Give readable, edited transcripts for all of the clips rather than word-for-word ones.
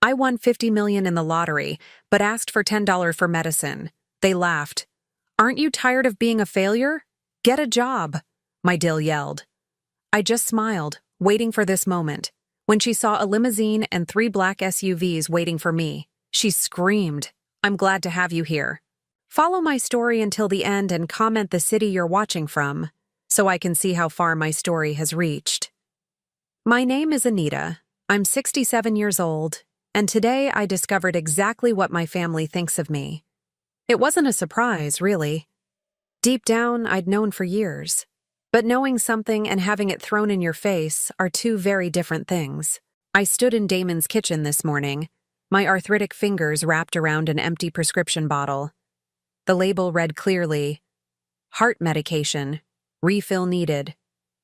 I won 50 million in the lottery, but asked for $10 for medicine. They laughed. Aren't you tired of being a failure? Get a job, my Dill yelled. I just smiled, waiting for this moment. When she saw a limousine and 3 black SUVs waiting for me, she screamed, I'm glad to have you here. Follow my story until the end and comment the city you're watching from, so I can see how far my story has reached. My name is Anita. I'm 67 years old, and today I discovered exactly what my family thinks of me. It wasn't a surprise, really. Deep down, I'd known for years. But knowing something and having it thrown in your face are two very different things. I stood in Damon's kitchen this morning, my arthritic fingers wrapped around an empty prescription bottle. The label read clearly, heart medication, refill needed,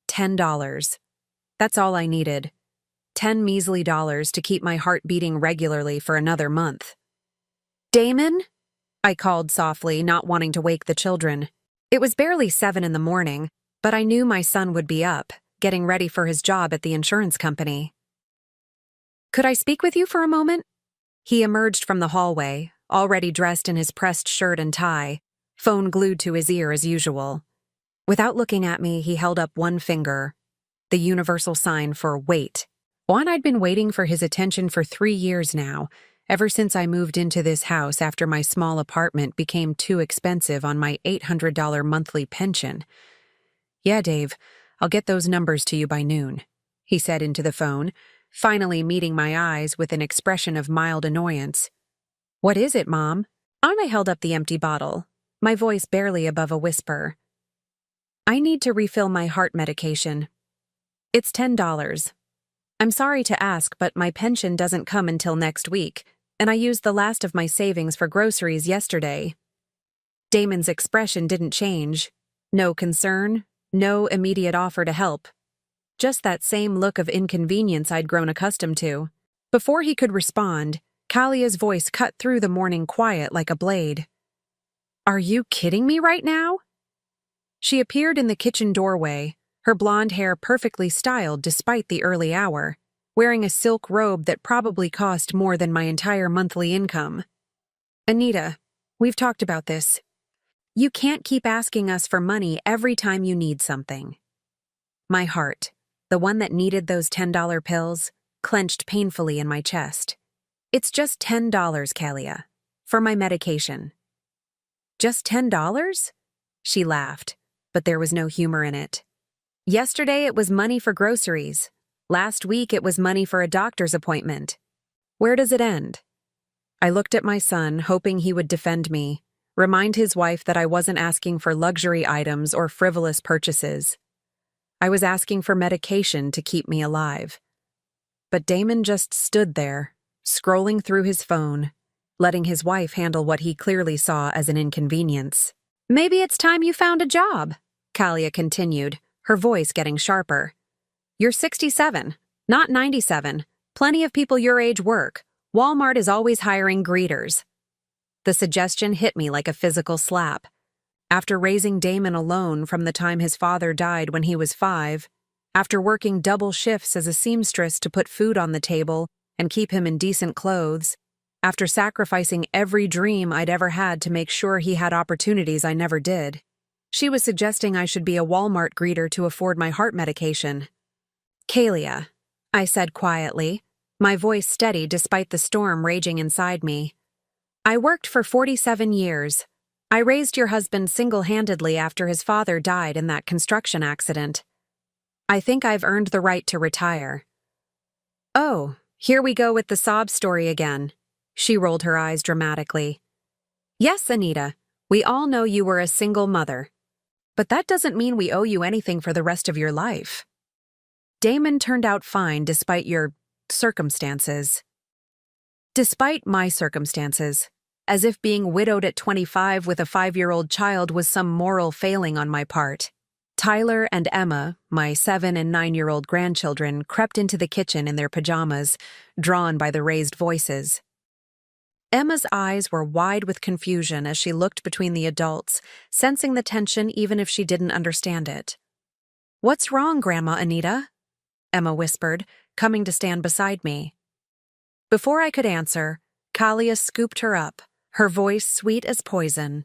$10. That's all I needed. 10 measly dollars to keep my heart beating regularly for another month. Damon? I called softly, not wanting to wake the children. It was barely 7 in the morning, but I knew my son would be up, getting ready for his job at the insurance company. Could I speak with you for a moment? He emerged from the hallway, already dressed in his pressed shirt and tie, phone glued to his ear as usual. Without looking at me, he held up one finger, the universal sign for wait. One I'd been waiting for his attention for 3 years now, ever since I moved into this house after my small apartment became too expensive on my $800 monthly pension. Yeah, Dave, I'll get those numbers to you by noon, he said into the phone, finally meeting my eyes with an expression of mild annoyance. What is it, Mom? I held up the empty bottle, my voice barely above a whisper. I need to refill my heart medication. It's $10. I'm sorry to ask, but my pension doesn't come until next week, and I used the last of my savings for groceries yesterday. Damon's expression didn't change. No concern, no immediate offer to help. Just that same look of inconvenience I'd grown accustomed to. Before he could respond, Kalia's voice cut through the morning quiet like a blade. Are you kidding me right now? She appeared in the kitchen doorway, her blonde hair perfectly styled despite the early hour, wearing a silk robe that probably cost more than my entire monthly income. Anita, we've talked about this. You can't keep asking us for money every time you need something. My heart, the one that needed those $10 pills, clenched painfully in my chest. It's just $10, Kalia, for my medication. Just $10? She laughed, but there was no humor in it. Yesterday it was money for groceries. Last week it was money for a doctor's appointment. Where does it end? I looked at my son, hoping he would defend me, remind his wife that I wasn't asking for luxury items or frivolous purchases. I was asking for medication to keep me alive. But Damon just stood there, scrolling through his phone, letting his wife handle what he clearly saw as an inconvenience. Maybe it's time you found a job, Kalia continued, her voice getting sharper. You're 67, not 97. Plenty of people your age work. Walmart is always hiring greeters. The suggestion hit me like a physical slap. After raising Damon alone from the time his father died when he was 5, after working double shifts as a seamstress to put food on the table and keep him in decent clothes, after sacrificing every dream I'd ever had to make sure he had opportunities I never did, she was suggesting I should be a Walmart greeter to afford my heart medication. Kalia, I said quietly, my voice steady despite the storm raging inside me. I worked for 47 years. I raised your husband single-handedly after his father died in that construction accident. I think I've earned the right to retire. Oh, here we go with the sob story again. She rolled her eyes dramatically. Yes, Anita, we all know you were a single mother. But that doesn't mean we owe you anything for the rest of your life. Damon turned out fine despite your circumstances. Despite my circumstances, as if being widowed at 25 with a 5-year-old child was some moral failing on my part. Tyler and Emma, my 7- and 9-year-old grandchildren, crept into the kitchen in their pajamas, drawn by the raised voices. Emma's eyes were wide with confusion as she looked between the adults, sensing the tension even if she didn't understand it. What's wrong, Grandma Anita? Emma whispered, coming to stand beside me. Before I could answer, Kalia scooped her up, her voice sweet as poison.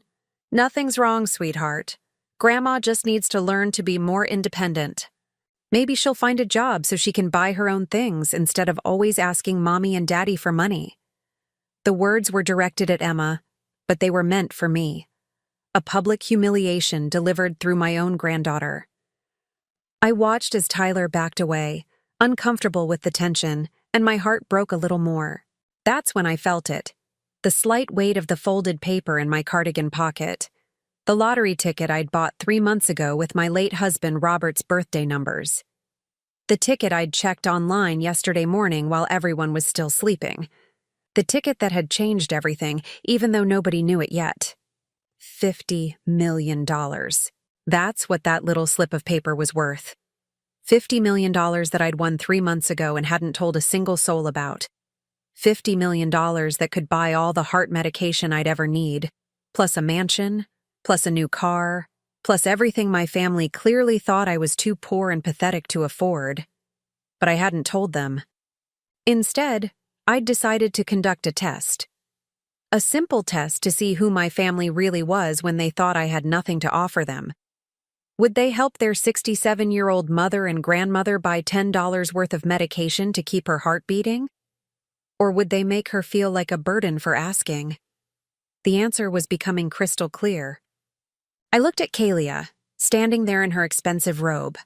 "Nothing's wrong, sweetheart. Grandma just needs to learn to be more independent. Maybe she'll find a job so she can buy her own things instead of always asking Mommy and Daddy for money." The words were directed at Emma, but they were meant for me. A public humiliation delivered through my own granddaughter. I watched as Tyler backed away, uncomfortable with the tension, and my heart broke a little more. That's when I felt it. The slight weight of the folded paper in my cardigan pocket. The lottery ticket I'd bought 3 months ago with my late husband Robert's birthday numbers. The ticket I'd checked online yesterday morning while everyone was still sleeping. The ticket that had changed everything, even though nobody knew it yet. $50 million. That's what that little slip of paper was worth. $50 million that I'd won 3 months ago and hadn't told a single soul about. $50 million that could buy all the heart medication I'd ever need, plus a mansion, plus a new car, plus everything my family clearly thought I was too poor and pathetic to afford. But I hadn't told them. Instead, I'd decided to conduct a test. A simple test to see who my family really was when they thought I had nothing to offer them. Would they help their 67-year-old mother and grandmother buy $10 worth of medication to keep her heart beating? Or would they make her feel like a burden for asking? The answer was becoming crystal clear. I looked at Kalia, standing there in her expensive robe,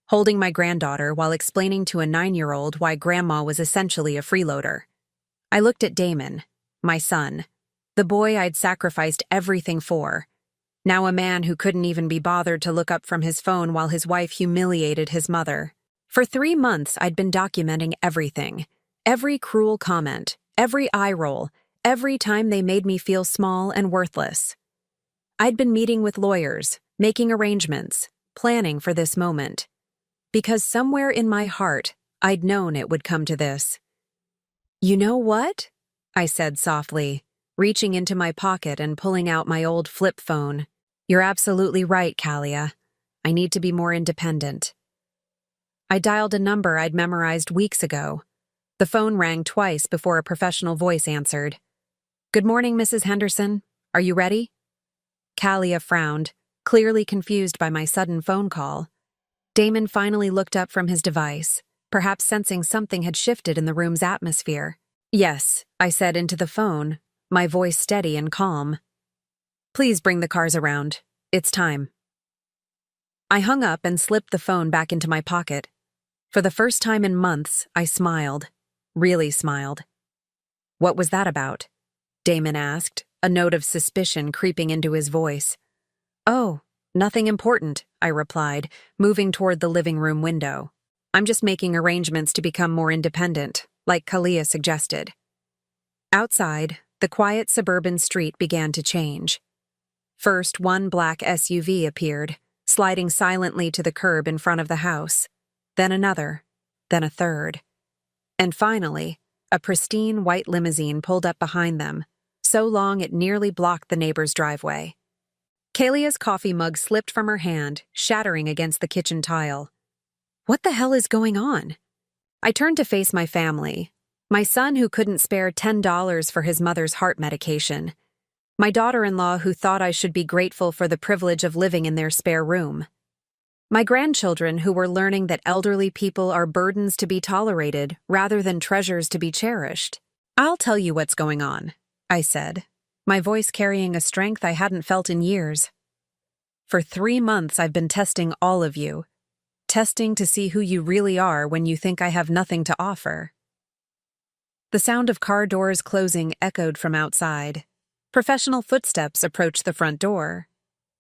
holding my granddaughter while explaining to a 9-year-old why Grandma was essentially a freeloader. I looked at Damon, my son, the boy I'd sacrificed everything for, now a man who couldn't even be bothered to look up from his phone while his wife humiliated his mother. For 3 months, I'd been documenting everything. Every cruel comment, every eye roll, every time they made me feel small and worthless. I'd been meeting with lawyers, making arrangements, planning for this moment. Because somewhere in my heart, I'd known it would come to this. "You know what?" I said softly, reaching into my pocket and pulling out my old flip phone. "You're absolutely right, Kalia. I need to be more independent." I dialed a number I'd memorized weeks ago. The phone rang twice before a professional voice answered. "Good morning, Mrs. Henderson. Are you ready?" Kalia frowned, clearly confused by my sudden phone call. Damon finally looked up from his device, perhaps sensing something had shifted in the room's atmosphere. "Yes," I said into the phone, my voice steady and calm. "Please bring the cars around. It's time." I hung up and slipped the phone back into my pocket. For the first time in months, I smiled. Really smiled. "What was that about?" Damon asked, a note of suspicion creeping into his voice. "Oh, nothing important," I replied, moving toward the living room window. "I'm just making arrangements to become more independent, like Kalia suggested." Outside, the quiet suburban street began to change. First, one black SUV appeared, sliding silently to the curb in front of the house. Then another, then a third. And finally, a pristine white limousine pulled up behind them, so long it nearly blocked the neighbor's driveway. Kalia's coffee mug slipped from her hand, shattering against the kitchen tile. What the hell is going on? I turned to face my family. My son who couldn't spare $10 for his mother's heart medication. My daughter-in-law who thought I should be grateful for the privilege of living in their spare room. My grandchildren who were learning that elderly people are burdens to be tolerated rather than treasures to be cherished. "I'll tell you what's going on," I said, my voice carrying a strength I hadn't felt in years. "For 3 months I've been testing all of you. Testing to see who you really are when you think I have nothing to offer." The sound of car doors closing echoed from outside. Professional footsteps approached the front door.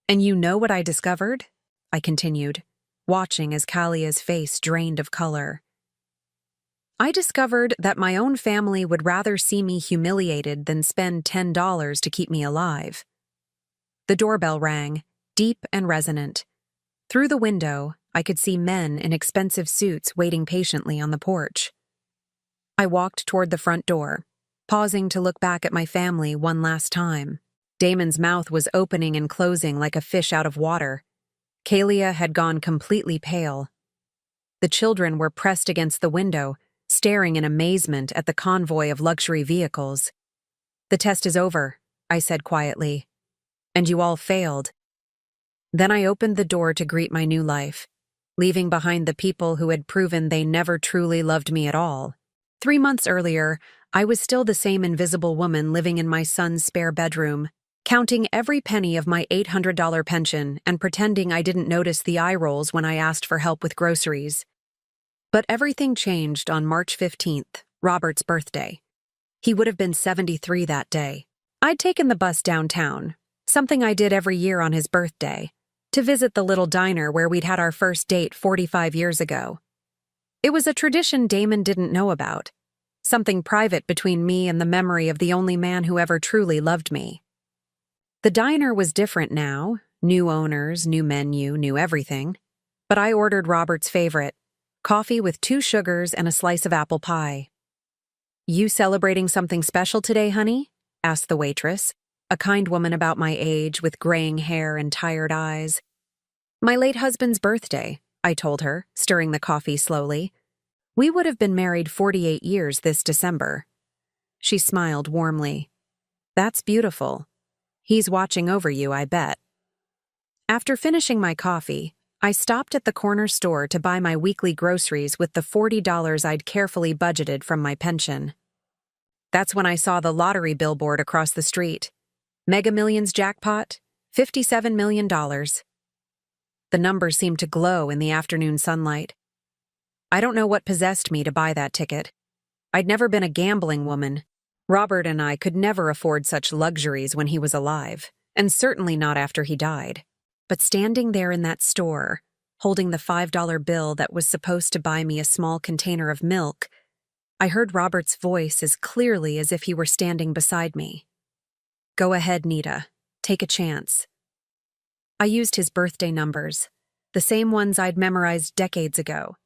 "And you know what I discovered?" I continued, watching as Kalia's face drained of color. "I discovered that my own family would rather see me humiliated than spend $10 to keep me alive." The doorbell rang, deep and resonant. Through the window, I could see men in expensive suits waiting patiently on the porch. I walked toward the front door, pausing to look back at my family one last time. Damon's mouth was opening and closing like a fish out of water. Kalia had gone completely pale. The children were pressed against the window, staring in amazement at the convoy of luxury vehicles. "The test is over," I said quietly. "And you all failed." Then I opened the door to greet my new life, leaving behind the people who had proven they never truly loved me at all. 3 months earlier, I was still the same invisible woman living in my son's spare bedroom, counting every penny of my $800 pension and pretending I didn't notice the eye rolls when I asked for help with groceries. But everything changed on March 15th, Robert's birthday. He would have been 73 that day. I'd taken the bus downtown, something I did every year on his birthday, to visit the little diner where we'd had our first date 45 years ago. It was a tradition Damon didn't know about, something private between me and the memory of the only man who ever truly loved me. The diner was different now, new owners, new menu, new everything. But I ordered Robert's favorite, coffee with 2 sugars and a slice of apple pie. "You celebrating something special today, honey?" asked the waitress, a kind woman about my age with graying hair and tired eyes. "My late husband's birthday," I told her, stirring the coffee slowly. "We would have been married 48 years this December." She smiled warmly. "That's beautiful. He's watching over you, I bet." After finishing my coffee, I stopped at the corner store to buy my weekly groceries with the $40 I'd carefully budgeted from my pension. That's when I saw the lottery billboard across the street. Mega Millions jackpot, $57 million. The numbers seemed to glow in the afternoon sunlight. I don't know what possessed me to buy that ticket. I'd never been a gambling woman. Robert and I could never afford such luxuries when he was alive, and certainly not after he died. But standing there in that store, holding the $5 bill that was supposed to buy me a small container of milk, I heard Robert's voice as clearly as if he were standing beside me. "Go ahead, Nita. Take a chance." I used his birthday numbers, the same ones I'd memorized decades ago.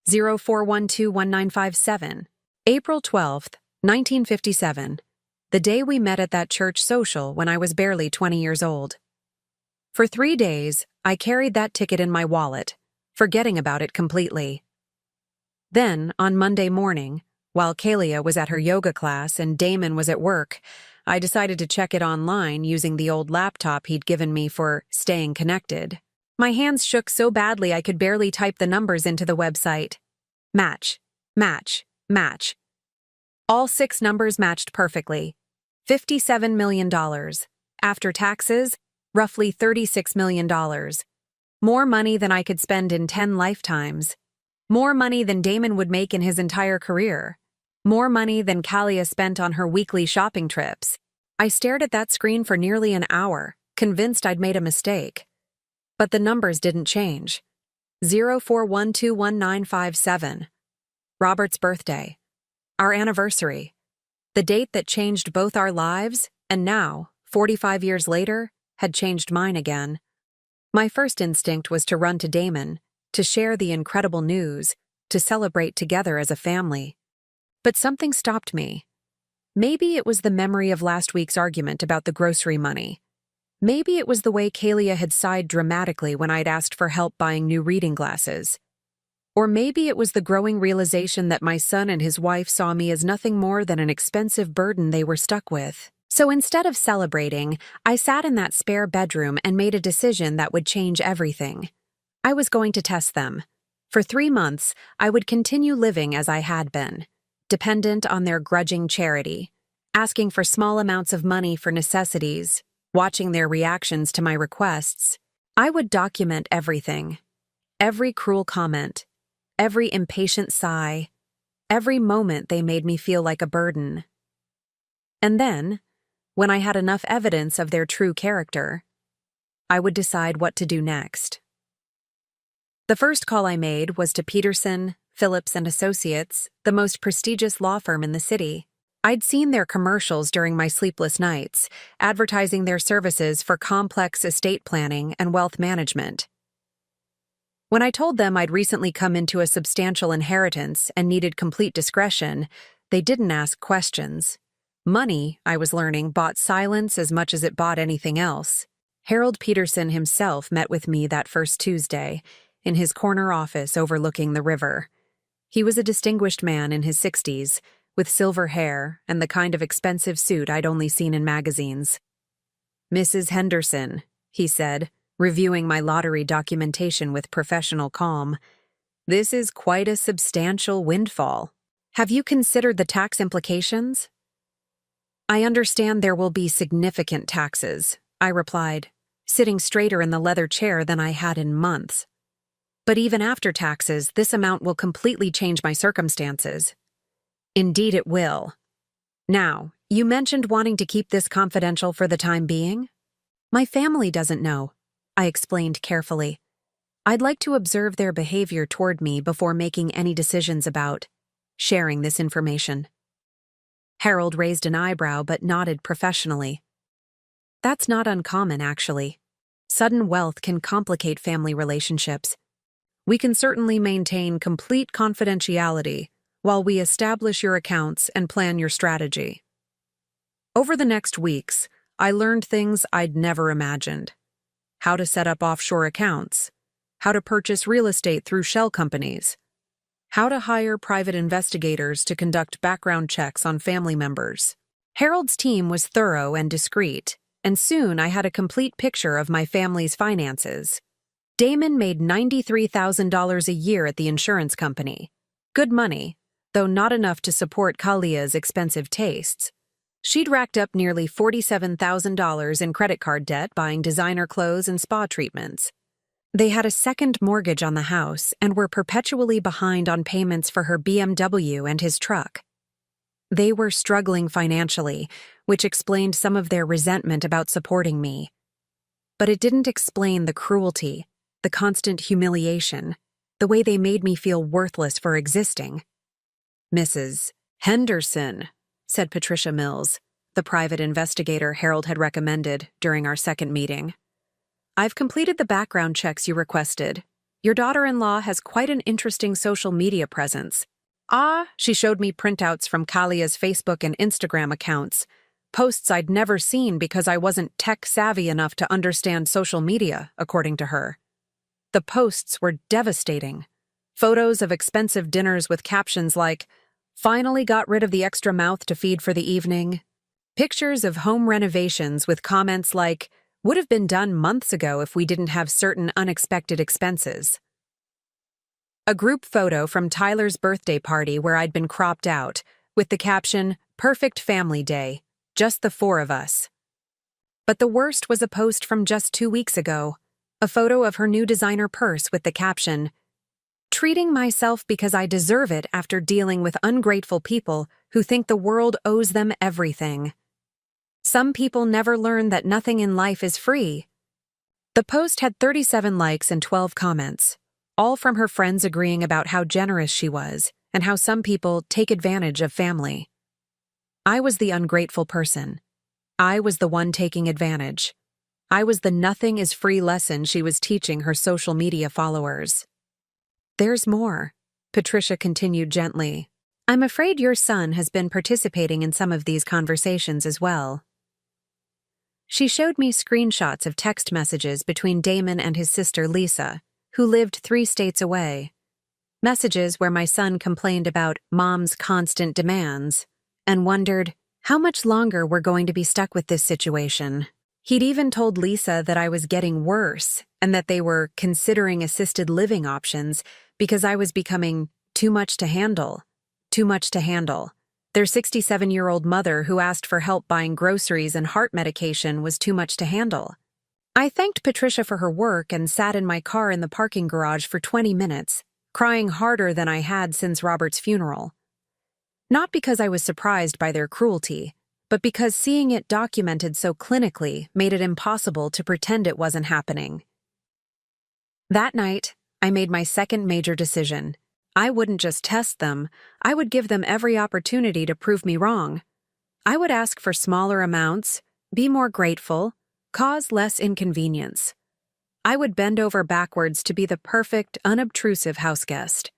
04121957, April 12th, 1957, the day we met at that church social when I was barely 20 years old. For 3 days, I carried that ticket in my wallet, forgetting about it completely. Then, on Monday morning, while Kalia was at her yoga class and Damon was at work, I decided to check it online using the old laptop he'd given me for staying connected. My hands shook so badly I could barely type the numbers into the website. Match, match, match. All 6 numbers matched perfectly. $57 million. After taxes, roughly $36 million. More money than I could spend in 10 lifetimes. More money than Damon would make in his entire career. More money than Kalia spent on her weekly shopping trips. I stared at that screen for nearly an hour, convinced I'd made a mistake. But the numbers didn't change. 04121957. Robert's birthday. Our anniversary. The date that changed both our lives, and now, 45 years later, had changed mine again. My first instinct was to run to Damon, to share the incredible news, to celebrate together as a family. But something stopped me. Maybe it was the memory of last week's argument about the grocery money. Maybe it was the way Kalia had sighed dramatically when I'd asked for help buying new reading glasses. Or maybe it was the growing realization that my son and his wife saw me as nothing more than an expensive burden they were stuck with. So instead of celebrating, I sat in that spare bedroom and made a decision that would change everything. I was going to test them. For 3 months, I would continue living as I had been, dependent on their grudging charity, asking for small amounts of money for necessities, watching their reactions to my requests. I would document everything. Every cruel comment, every impatient sigh, every moment they made me feel like a burden. And then, when I had enough evidence of their true character, I would decide what to do next. The first call I made was to Peterson, Phillips and Associates, the most prestigious law firm in the city. I'd seen their commercials during my sleepless nights, advertising their services for complex estate planning and wealth management. When I told them I'd recently come into a substantial inheritance and needed complete discretion, they didn't ask questions. Money, I was learning, bought silence as much as it bought anything else. Harold Peterson himself met with me that first Tuesday, in his corner office overlooking the river. He was a distinguished man in his 60s, with silver hair and the kind of expensive suit I'd only seen in magazines. "Mrs. Henderson," he said, reviewing my lottery documentation with professional calm, "this is quite a substantial windfall. Have you considered the tax implications?" "I understand there will be significant taxes," I replied, sitting straighter in the leather chair than I had in months. "But even after taxes, this amount will completely change my circumstances." "Indeed it will. Now, you mentioned wanting to keep this confidential for the time being?" "My family doesn't know," I explained carefully. "I'd like to observe their behavior toward me before making any decisions about sharing this information." Harold raised an eyebrow but nodded professionally. "That's not uncommon, actually. Sudden wealth can complicate family relationships. We can certainly maintain complete confidentiality while we establish your accounts and plan your strategy." Over the next weeks, I learned things I'd never imagined. How to set up offshore accounts, how to purchase real estate through shell companies, how to hire private investigators to conduct background checks on family members. Harold's team was thorough and discreet, and soon I had a complete picture of my family's finances. Damon made $93,000 a year at the insurance company. Good money, though not enough to support Kalia's expensive tastes. She'd racked up nearly $47,000 in credit card debt buying designer clothes and spa treatments. They had a second mortgage on the house and were perpetually behind on payments for her BMW and his truck. They were struggling financially, which explained some of their resentment about supporting me. But it didn't explain the cruelty, the constant humiliation, the way they made me feel worthless for existing. "Mrs. Henderson," said Patricia Mills, the private investigator Harold had recommended during our second meeting. "I've completed the background checks you requested. Your daughter-in-law has quite an interesting social media presence." She showed me printouts from Kalia's Facebook and Instagram accounts, posts I'd never seen because I wasn't tech-savvy enough to understand social media, according to her. The posts were devastating. Photos of expensive dinners with captions like, "Finally got rid of the extra mouth to feed for the evening." Pictures of home renovations with comments like, "Would have been done months ago if we didn't have certain unexpected expenses." A group photo from Tyler's birthday party where I'd been cropped out, with the caption, "Perfect family day, just the four of us." But the worst was a post from just 2 weeks ago, a photo of her new designer purse with the caption, "Treating myself because I deserve it after dealing with ungrateful people who think the world owes them everything. Some people never learn that nothing in life is free." The post had 37 likes and 12 comments, all from her friends agreeing about how generous she was and how some people take advantage of family. I was the ungrateful person. I was the one taking advantage. I was the nothing is free lesson she was teaching her social media followers. "There's more," Patricia continued gently. "I'm afraid your son has been participating in some of these conversations as well." She showed me screenshots of text messages between Damon and his sister Lisa, who lived 3 states away. Messages where my son complained about Mom's constant demands and wondered how much longer we're going to be stuck with this situation. He'd even told Lisa that I was getting worse and that they were considering assisted living options because I was becoming too much to handle. Too much to handle. Their 67-year-old mother who asked for help buying groceries and heart medication was too much to handle. I thanked Patricia for her work and sat in my car in the parking garage for 20 minutes, crying harder than I had since Robert's funeral. Not because I was surprised by their cruelty, but because seeing it documented so clinically made it impossible to pretend it wasn't happening. That night, I made my second major decision. I wouldn't just test them, I would give them every opportunity to prove me wrong. I would ask for smaller amounts, be more grateful, cause less inconvenience. I would bend over backwards to be the perfect, unobtrusive houseguest.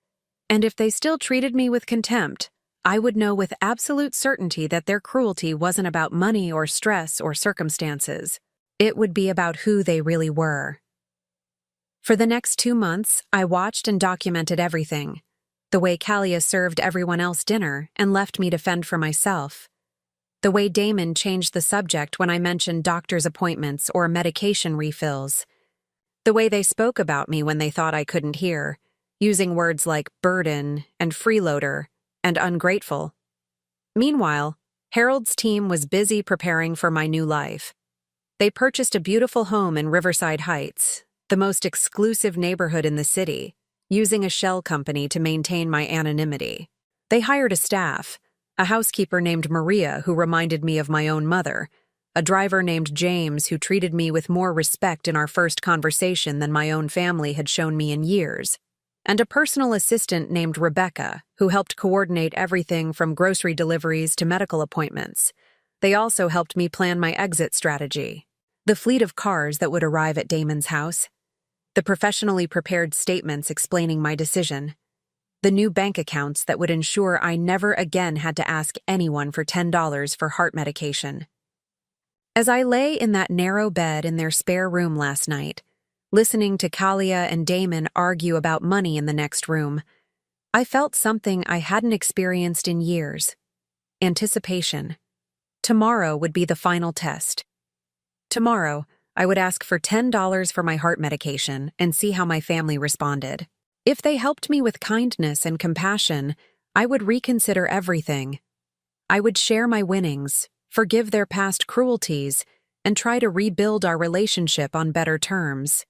And if they still treated me with contempt, I would know with absolute certainty that their cruelty wasn't about money or stress or circumstances. It would be about who they really were. For the next 2 months, I watched and documented everything. The way Kalia served everyone else dinner and left me to fend for myself. The way Damon changed the subject when I mentioned doctor's appointments or medication refills. The way they spoke about me when they thought I couldn't hear, using words like burden and freeloader and ungrateful. Meanwhile, Harold's team was busy preparing for my new life. They purchased a beautiful home in Riverside Heights, the most exclusive neighborhood in the city, using a shell company to maintain my anonymity. They hired a staff, a housekeeper named Maria who reminded me of my own mother, a driver named James who treated me with more respect in our first conversation than my own family had shown me in years, and a personal assistant named Rebecca who helped coordinate everything from grocery deliveries to medical appointments. They also helped me plan my exit strategy, the fleet of cars that would arrive at Damon's house, the professionally prepared statements explaining my decision, the new bank accounts that would ensure I never again had to ask anyone for $10 for heart medication. As I lay in that narrow bed in their spare room last night, listening to Kalia and Damon argue about money in the next room, I felt something I hadn't experienced in years. Anticipation. Tomorrow would be the final test. Tomorrow, I would ask for $10 for my heart medication and see how my family responded. If they helped me with kindness and compassion, I would reconsider everything. I would share my winnings, forgive their past cruelties, and try to rebuild our relationship on better terms.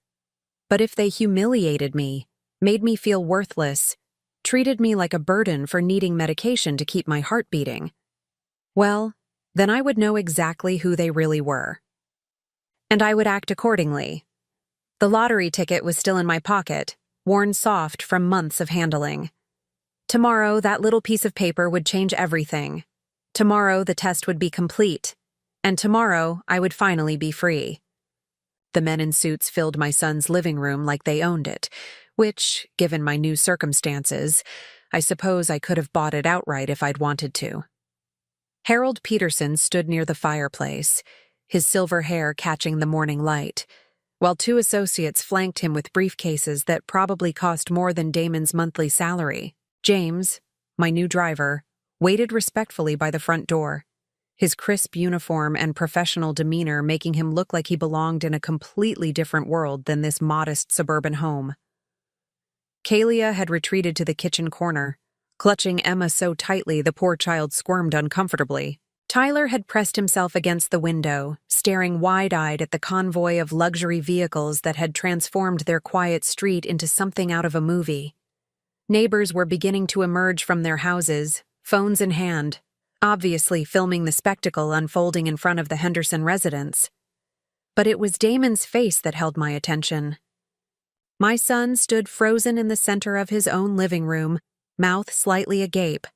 But if they humiliated me, made me feel worthless, treated me like a burden for needing medication to keep my heart beating, well, then I would know exactly who they really were. And I would act accordingly. The lottery ticket was still in my pocket, worn soft from months of handling. Tomorrow, that little piece of paper would change everything. Tomorrow, the test would be complete. And tomorrow, I would finally be free. The men in suits filled my son's living room like they owned it, which, given my new circumstances, I suppose I could have bought it outright if I'd wanted to. Harold Peterson stood near the fireplace, his silver hair catching the morning light, while two associates flanked him with briefcases that probably cost more than Damon's monthly salary. James, my new driver, waited respectfully by the front door, his crisp uniform and professional demeanor making him look like he belonged in a completely different world than this modest suburban home. Kalia had retreated to the kitchen corner, clutching Emma so tightly the poor child squirmed uncomfortably. Tyler had pressed himself against the window, staring wide-eyed at the convoy of luxury vehicles that had transformed their quiet street into something out of a movie. Neighbors were beginning to emerge from their houses, phones in hand, obviously filming the spectacle unfolding in front of the Henderson residence. But it was Damon's face that held my attention. My son stood frozen in the center of his own living room, mouth slightly agape,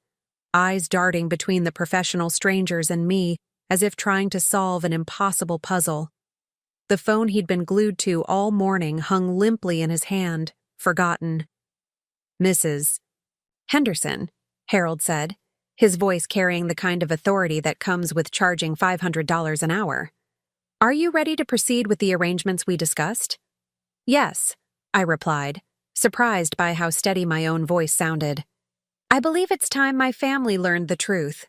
eyes darting between the professional strangers and me as if trying to solve an impossible puzzle. The phone he'd been glued to all morning hung limply in his hand, forgotten. "Mrs. Henderson," Harold said, his voice carrying the kind of authority that comes with charging $500 an hour. "Are you ready to proceed with the arrangements we discussed?" "Yes," I replied, surprised by how steady my own voice sounded. "I believe it's time my family learned the truth."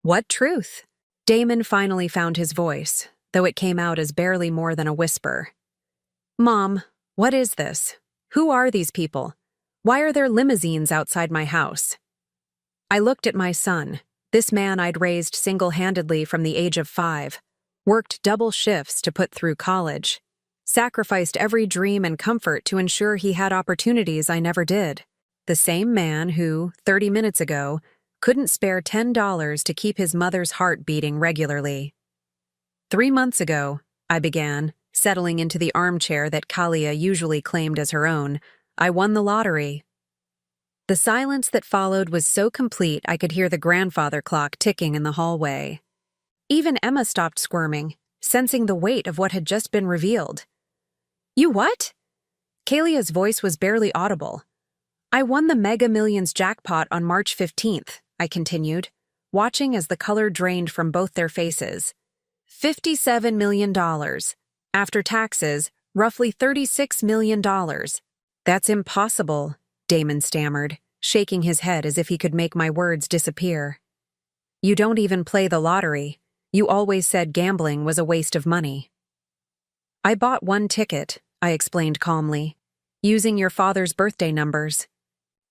"What truth?" Damon finally found his voice, though it came out as barely more than a whisper. "Mom, what is this? Who are these people? Why are there limousines outside my house?" I looked at my son, this man I'd raised single-handedly from the age of 5, worked double shifts to put through college, sacrificed every dream and comfort to ensure he had opportunities I never did. The same man who, 30 minutes ago, couldn't spare $10 to keep his mother's heart beating regularly. 3 months ago, I began, settling into the armchair that Kalia usually claimed as her own, I won the lottery. The silence that followed was so complete I could hear the grandfather clock ticking in the hallway. Even Emma stopped squirming, sensing the weight of what had just been revealed. "You what?" Kalia's voice was barely audible. "I won the Mega Millions jackpot on March 15th, I continued, watching as the color drained from both their faces. $57 million. After taxes, roughly $36 million. "That's impossible," Damon stammered, shaking his head as if he could make my words disappear. You don't even play the lottery. You always said gambling was a waste of money. I bought one ticket, I explained calmly, using your father's birthday numbers.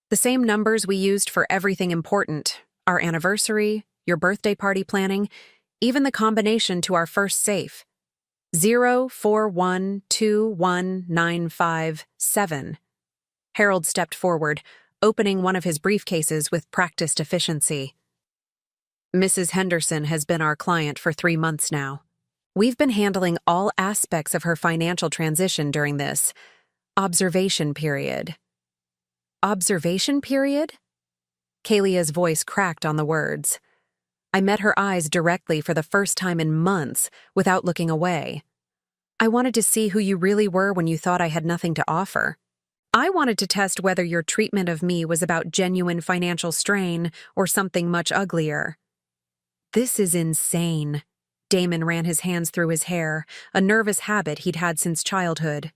The same numbers we used for everything important, our anniversary, your birthday party planning, even the combination to our first safe. 0412195-7. Harold stepped forward, opening one of his briefcases with practiced efficiency. Mrs. Henderson has been our client for 3 months now. We've been handling all aspects of her financial transition during this observation period. Observation period? Kalia's voice cracked on the words. I met her eyes directly for the first time in months without looking away. I wanted to see who you really were when you thought I had nothing to offer. I wanted to test whether your treatment of me was about genuine financial strain or something much uglier. This is insane. Damon ran his hands through his hair, a nervous habit he'd had since childhood.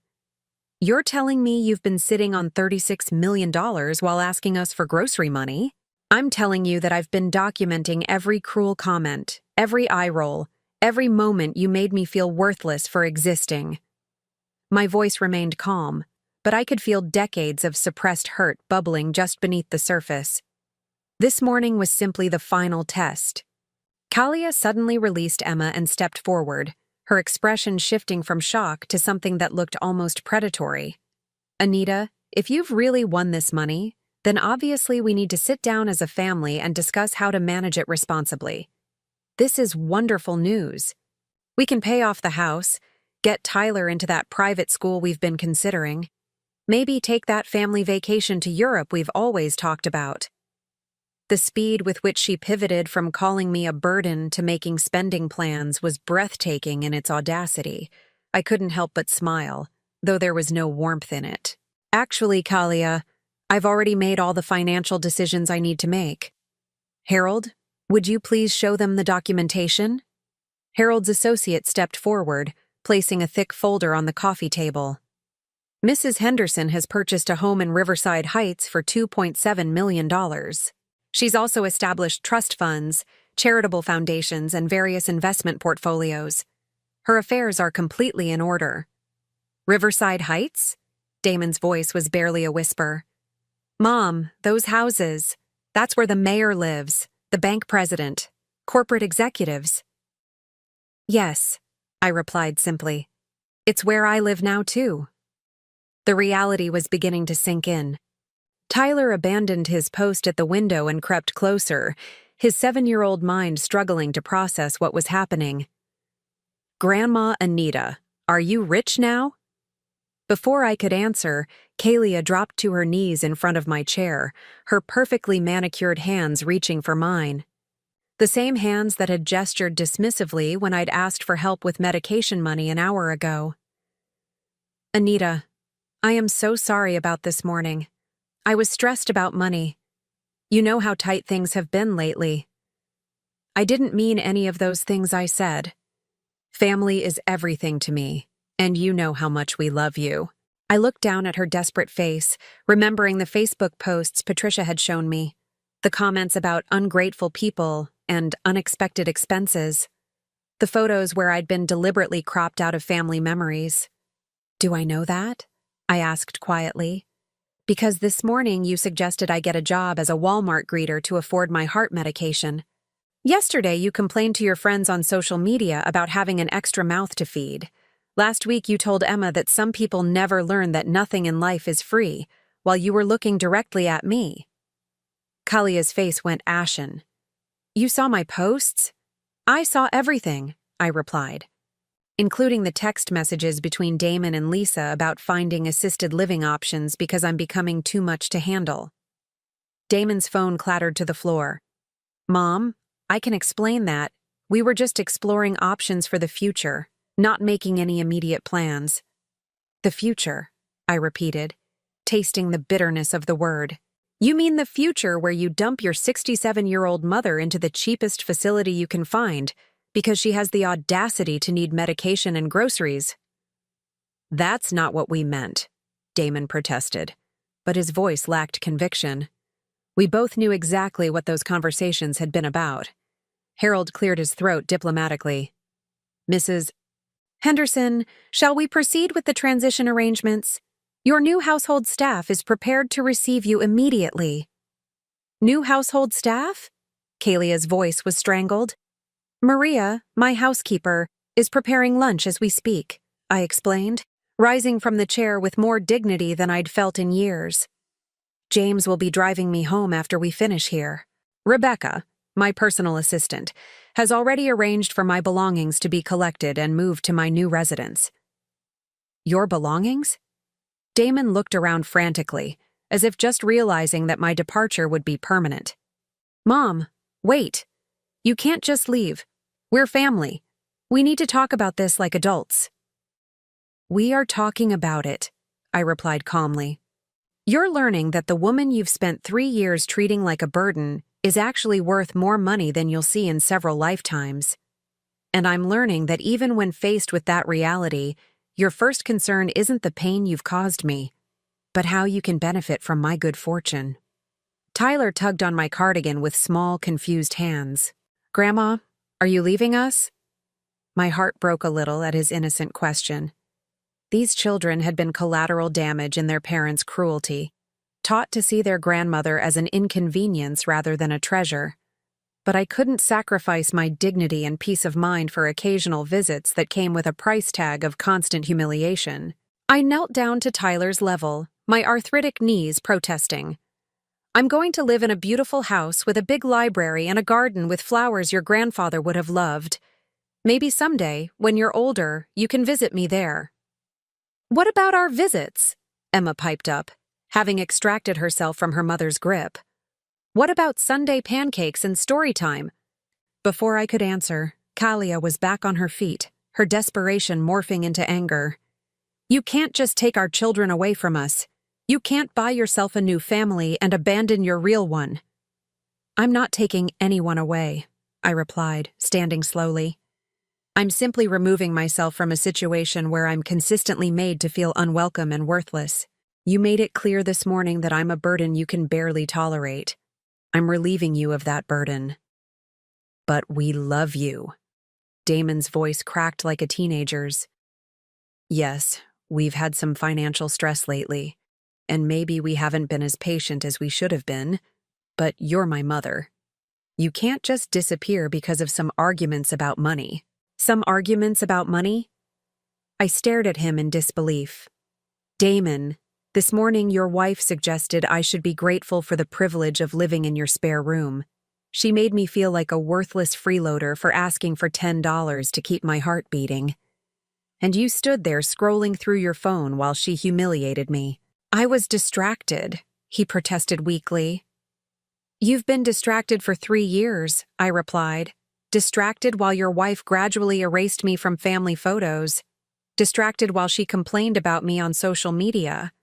You're telling me you've been sitting on $36 million while asking us for grocery money? I'm telling you that I've been documenting every cruel comment, every eye roll, every moment you made me feel worthless for existing. My voice remained calm, but I could feel decades of suppressed hurt bubbling just beneath the surface. This morning was simply the final test. Kalia suddenly released Emma and stepped forward, her expression shifting from shock to something that looked almost predatory. Anita, if you've really won this money, then obviously we need to sit down as a family and discuss how to manage it responsibly. This is wonderful news. We can pay off the house, get Tyler into that private school we've been considering, maybe take that family vacation to Europe we've always talked about. The speed with which she pivoted from calling me a burden to making spending plans was breathtaking in its audacity. I couldn't help but smile, though there was no warmth in it. Actually, Kalia, I've already made all the financial decisions I need to make. Harold, would you please show them the documentation? Harold's associate stepped forward, placing a thick folder on the coffee table. Mrs. Henderson has purchased a home in Riverside Heights for $2.7 million. She's also established trust funds, charitable foundations, and various investment portfolios. Her affairs are completely in order. Riverside Heights? Damon's voice was barely a whisper. Mom, those houses. That's where the mayor lives, the bank president, corporate executives. Yes, I replied simply. It's where I live now, too. The reality was beginning to sink in. Tyler abandoned his post at the window and crept closer, his 7-year-old mind struggling to process what was happening. Grandma Anita, are you rich now? Before I could answer, Kalia dropped to her knees in front of my chair, her perfectly manicured hands reaching for mine. The same hands that had gestured dismissively when I'd asked for help with medication money an hour ago. Anita, I am so sorry about this morning. I was stressed about money. You know how tight things have been lately. I didn't mean any of those things I said. Family is everything to me, and you know how much we love you. I looked down at her desperate face, remembering the Facebook posts Patricia had shown me, the comments about ungrateful people and unexpected expenses, the photos where I'd been deliberately cropped out of family memories. Do I know that? I asked quietly. Because this morning you suggested I get a job as a Walmart greeter to afford my heart medication. Yesterday you complained to your friends on social media about having an extra mouth to feed. Last week you told Emma that some people never learn that nothing in life is free, while you were looking directly at me. Kalia's face went ashen. You saw my posts? I saw everything, I replied, including the text messages between Damon and Lisa about finding assisted living options because I'm becoming too much to handle. Damon's phone clattered to the floor. Mom, I can explain that. We were just exploring options for the future, not making any immediate plans. The future, I repeated, tasting the bitterness of the word. You mean the future where you dump your 67-year-old mother into the cheapest facility you can find, because she has the audacity to need medication and groceries. That's not what we meant, Damon protested, but his voice lacked conviction. We both knew exactly what those conversations had been about. Harold cleared his throat diplomatically. Mrs. Henderson, shall we proceed with the transition arrangements? Your new household staff is prepared to receive you immediately. New household staff? Kalia's voice was strangled. Maria, my housekeeper, is preparing lunch as we speak, I explained, rising from the chair with more dignity than I'd felt in years. James will be driving me home after we finish here. Rebecca, my personal assistant, has already arranged for my belongings to be collected and moved to my new residence. Your belongings? Damon looked around frantically, as if just realizing that my departure would be permanent. Mom, wait. You can't just leave. We're family. We need to talk about this like adults. We are talking about it, I replied calmly. You're learning that the woman you've spent 3 years treating like a burden is actually worth more money than you'll see in several lifetimes. And I'm learning that even when faced with that reality, your first concern isn't the pain you've caused me, but how you can benefit from my good fortune. Tyler tugged on my cardigan with small, confused hands. Grandma, are you leaving us? My heart broke a little at his innocent question. These children had been collateral damage in their parents' cruelty, taught to see their grandmother as an inconvenience rather than a treasure. But I couldn't sacrifice my dignity and peace of mind for occasional visits that came with a price tag of constant humiliation. I knelt down to Tyler's level, my arthritic knees protesting. I'm going to live in a beautiful house with a big library and a garden with flowers your grandfather would have loved. Maybe someday, when you're older, you can visit me there. What about our visits? Emma piped up, having extracted herself from her mother's grip. What about Sunday pancakes and story time? Before I could answer, Kalia was back on her feet, her desperation morphing into anger. You can't just take our children away from us. You can't buy yourself a new family and abandon your real one. I'm not taking anyone away, I replied, standing slowly. I'm simply removing myself from a situation where I'm consistently made to feel unwelcome and worthless. You made it clear this morning that I'm a burden you can barely tolerate. I'm relieving you of that burden. But we love you. Damon's voice cracked like a teenager's. Yes, we've had some financial stress lately, and maybe we haven't been as patient as we should have been, but you're my mother. You can't just disappear because of some arguments about money. Some arguments about money? I stared at him in disbelief. Damon, this morning your wife suggested I should be grateful for the privilege of living in your spare room. She made me feel like a worthless freeloader for asking for $10 to keep my heart beating. And you stood there scrolling through your phone while she humiliated me. I was distracted, he protested weakly. You've been distracted for 3 years, I replied. Distracted while your wife gradually erased me from family photos. Distracted while she complained about me on social media.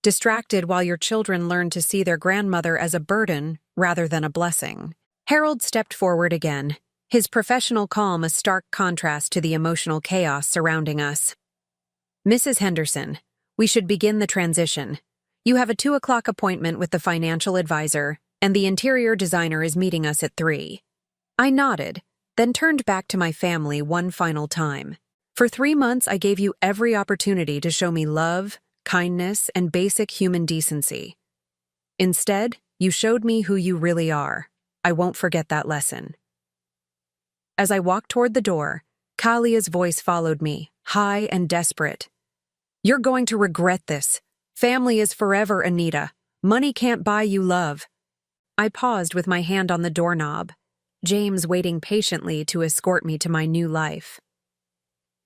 Distracted while your children learned to see their grandmother as a burden rather than a blessing. Harold stepped forward again, his professional calm a stark contrast to the emotional chaos surrounding us. Mrs. Henderson, we should begin the transition. You have a 2 o'clock appointment with the financial advisor, and the interior designer is meeting us at 3. I nodded, then turned back to my family one final time. For 3 months, I gave you every opportunity to show me love, kindness, and basic human decency. Instead, you showed me who you really are. I won't forget that lesson. As I walked toward the door, Kalia's voice followed me, high and desperate. You're going to regret this. Family is forever, Anita. Money can't buy you love. I paused with my hand on the doorknob, James waiting patiently to escort me to my new life.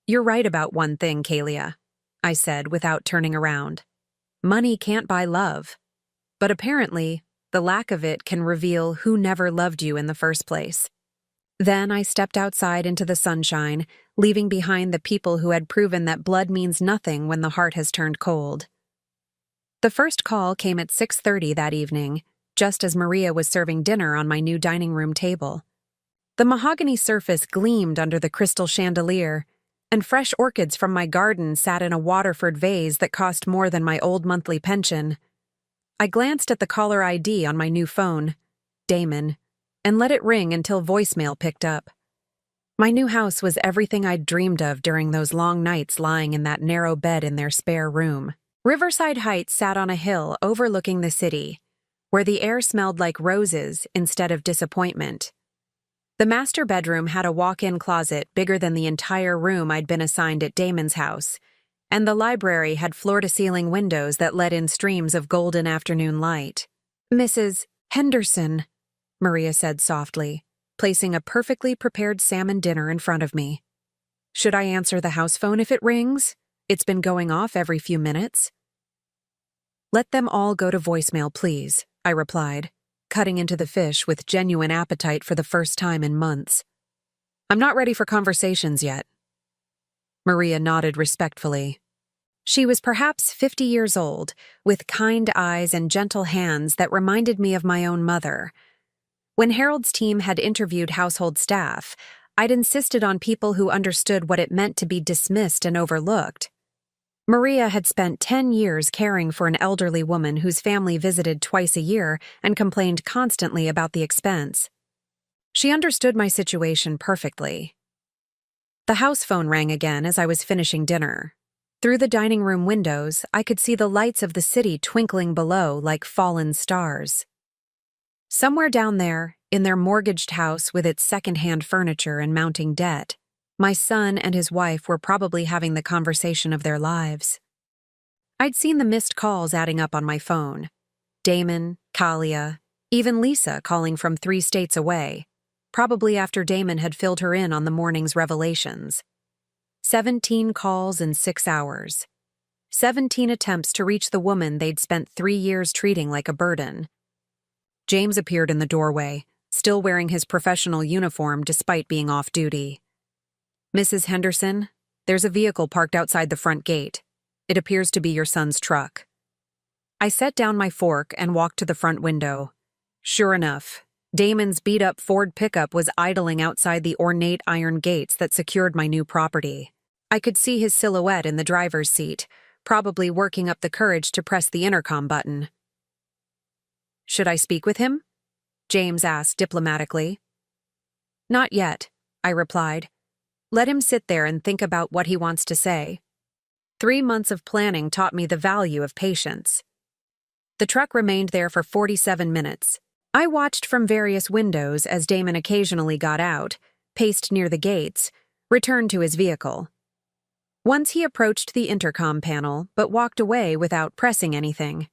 You're right about one thing, Kalia, I said without turning around. Money can't buy love. But apparently, the lack of it can reveal who never loved you in the first place. Then I stepped outside into the sunshine, leaving behind the people who had proven that blood means nothing when the heart has turned cold. The first call came at 6:30 that evening, just as Maria was serving dinner on my new dining room table. The mahogany surface gleamed under the crystal chandelier, and fresh orchids from my garden sat in a Waterford vase that cost more than my old monthly pension. I glanced at the caller ID on my new phone, Damon, and let it ring until voicemail picked up. My new house was everything I'd dreamed of during those long nights lying in that narrow bed in their spare room. Riverside Heights sat on a hill overlooking the city, where the air smelled like roses instead of disappointment. The master bedroom had a walk-in closet bigger than the entire room I'd been assigned at Damon's house, and the library had floor-to-ceiling windows that let in streams of golden afternoon light. "Mrs. Henderson," Maria said softly, placing a perfectly prepared salmon dinner in front of me. "Should I answer the house phone if it rings? It's been going off every few minutes." "Let them all go to voicemail, please," I replied, cutting into the fish with genuine appetite for the first time in months. "I'm not ready for conversations yet." Maria nodded respectfully. She was perhaps 50 years old, with kind eyes and gentle hands that reminded me of my own mother. When Harold's team had interviewed household staff, I'd insisted on people who understood what it meant to be dismissed and overlooked. Maria had spent 10 years caring for an elderly woman whose family visited twice a year and complained constantly about the expense. She understood my situation perfectly. The house phone rang again as I was finishing dinner. Through the dining room windows, I could see the lights of the city twinkling below like fallen stars. Somewhere down there, in their mortgaged house with its second-hand furniture and mounting debt, my son and his wife were probably having the conversation of their lives. I'd seen the missed calls adding up on my phone. Damon, Kalia, even Lisa calling from 3 states away, probably after Damon had filled her in on the morning's revelations. 17 calls in 6 hours. 17 attempts to reach the woman they'd spent 3 years treating like a burden. James appeared in the doorway, still wearing his professional uniform despite being off duty. "Mrs. Henderson, there's a vehicle parked outside the front gate. It appears to be your son's truck." I set down my fork and walked to the front window. Sure enough, Damon's beat-up Ford pickup was idling outside the ornate iron gates that secured my new property. I could see his silhouette in the driver's seat, probably working up the courage to press the intercom button. "Should I speak with him?" James asked diplomatically. "Not yet," I replied. "Let him sit there and think about what he wants to say." 3 months of planning taught me the value of patience. The truck remained there for 47 minutes. I watched from various windows as Damon occasionally got out, paced near the gates, returned to his vehicle. Once he approached the intercom panel, but walked away without pressing anything.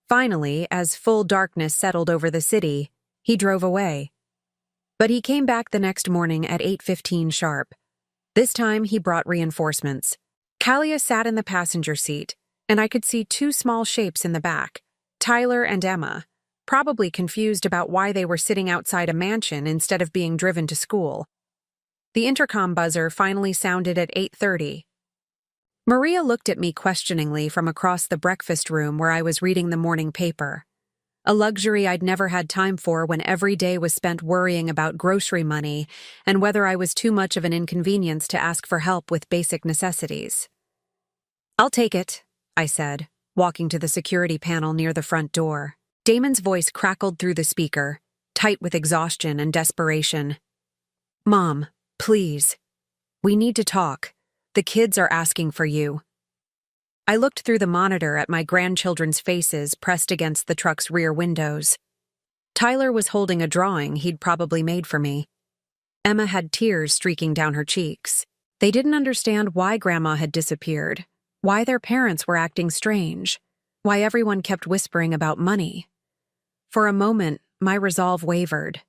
Finally, as full darkness settled over the city, he drove away. But he came back the next morning at 8:15 sharp. This time he brought reinforcements. Kalia sat in the passenger seat, and I could see 2 small shapes in the back, Tyler and Emma, probably confused about why they were sitting outside a mansion instead of being driven to school. The intercom buzzer finally sounded at 8:30. Maria looked at me questioningly from across the breakfast room where I was reading the morning paper, a luxury I'd never had time for when every day was spent worrying about grocery money and whether I was too much of an inconvenience to ask for help with basic necessities. "I'll take it," I said, walking to the security panel near the front door. Damon's voice crackled through the speaker, tight with exhaustion and desperation. "Mom, please. We need to talk. The kids are asking for you." I looked through the monitor at my grandchildren's faces pressed against the truck's rear windows. Tyler was holding a drawing he'd probably made for me. Emma had tears streaking down her cheeks. They didn't understand why Grandma had disappeared, why their parents were acting strange, why everyone kept whispering about money. For a moment, my resolve wavered.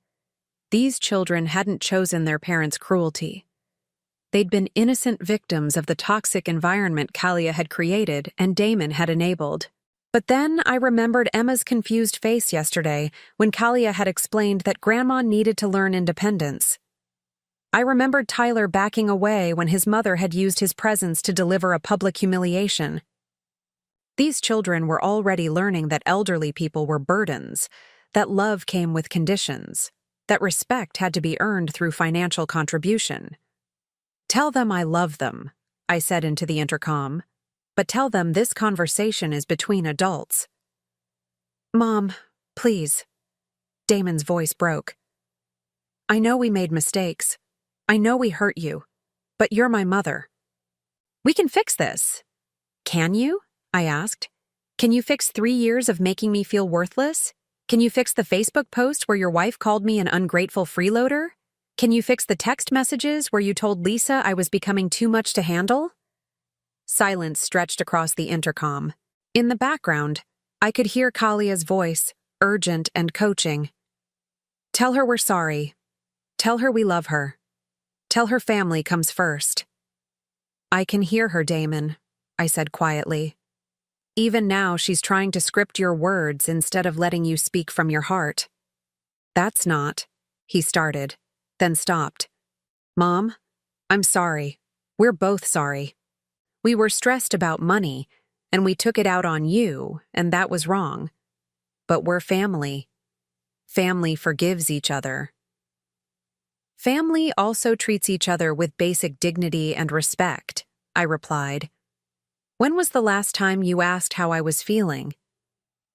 These children hadn't chosen their parents' cruelty. They'd been innocent victims of the toxic environment Kalia had created and Damon had enabled. But then I remembered Emma's confused face yesterday when Kalia had explained that Grandma needed to learn independence. I remembered Tyler backing away when his mother had used his presence to deliver a public humiliation. These children were already learning that elderly people were burdens, that love came with conditions, that respect had to be earned through financial contribution. "Tell them I love them," I said into the intercom, "but tell them this conversation is between adults." Mom, please. Damon's voice broke. I know we made mistakes. I know we hurt you. But you're my mother. We can fix this. Can you? I asked. Can you fix 3 years of making me feel worthless? Can you fix the Facebook post where your wife called me an ungrateful freeloader? Can you fix the text messages where you told Lisa I was becoming too much to handle? Silence stretched across the intercom. In the background, I could hear Kalia's voice, urgent and coaching. Tell her we're sorry. Tell her we love her. Tell her family comes first. I can hear her, Damon, I said quietly. Even now, she's trying to script your words instead of letting you speak from your heart. That's not, he started, then stopped. Mom, I'm sorry. We're both sorry. We were stressed about money, and we took it out on you, and that was wrong. But we're family. Family forgives each other. Family also treats each other with basic dignity and respect, I replied. When was the last time you asked how I was feeling?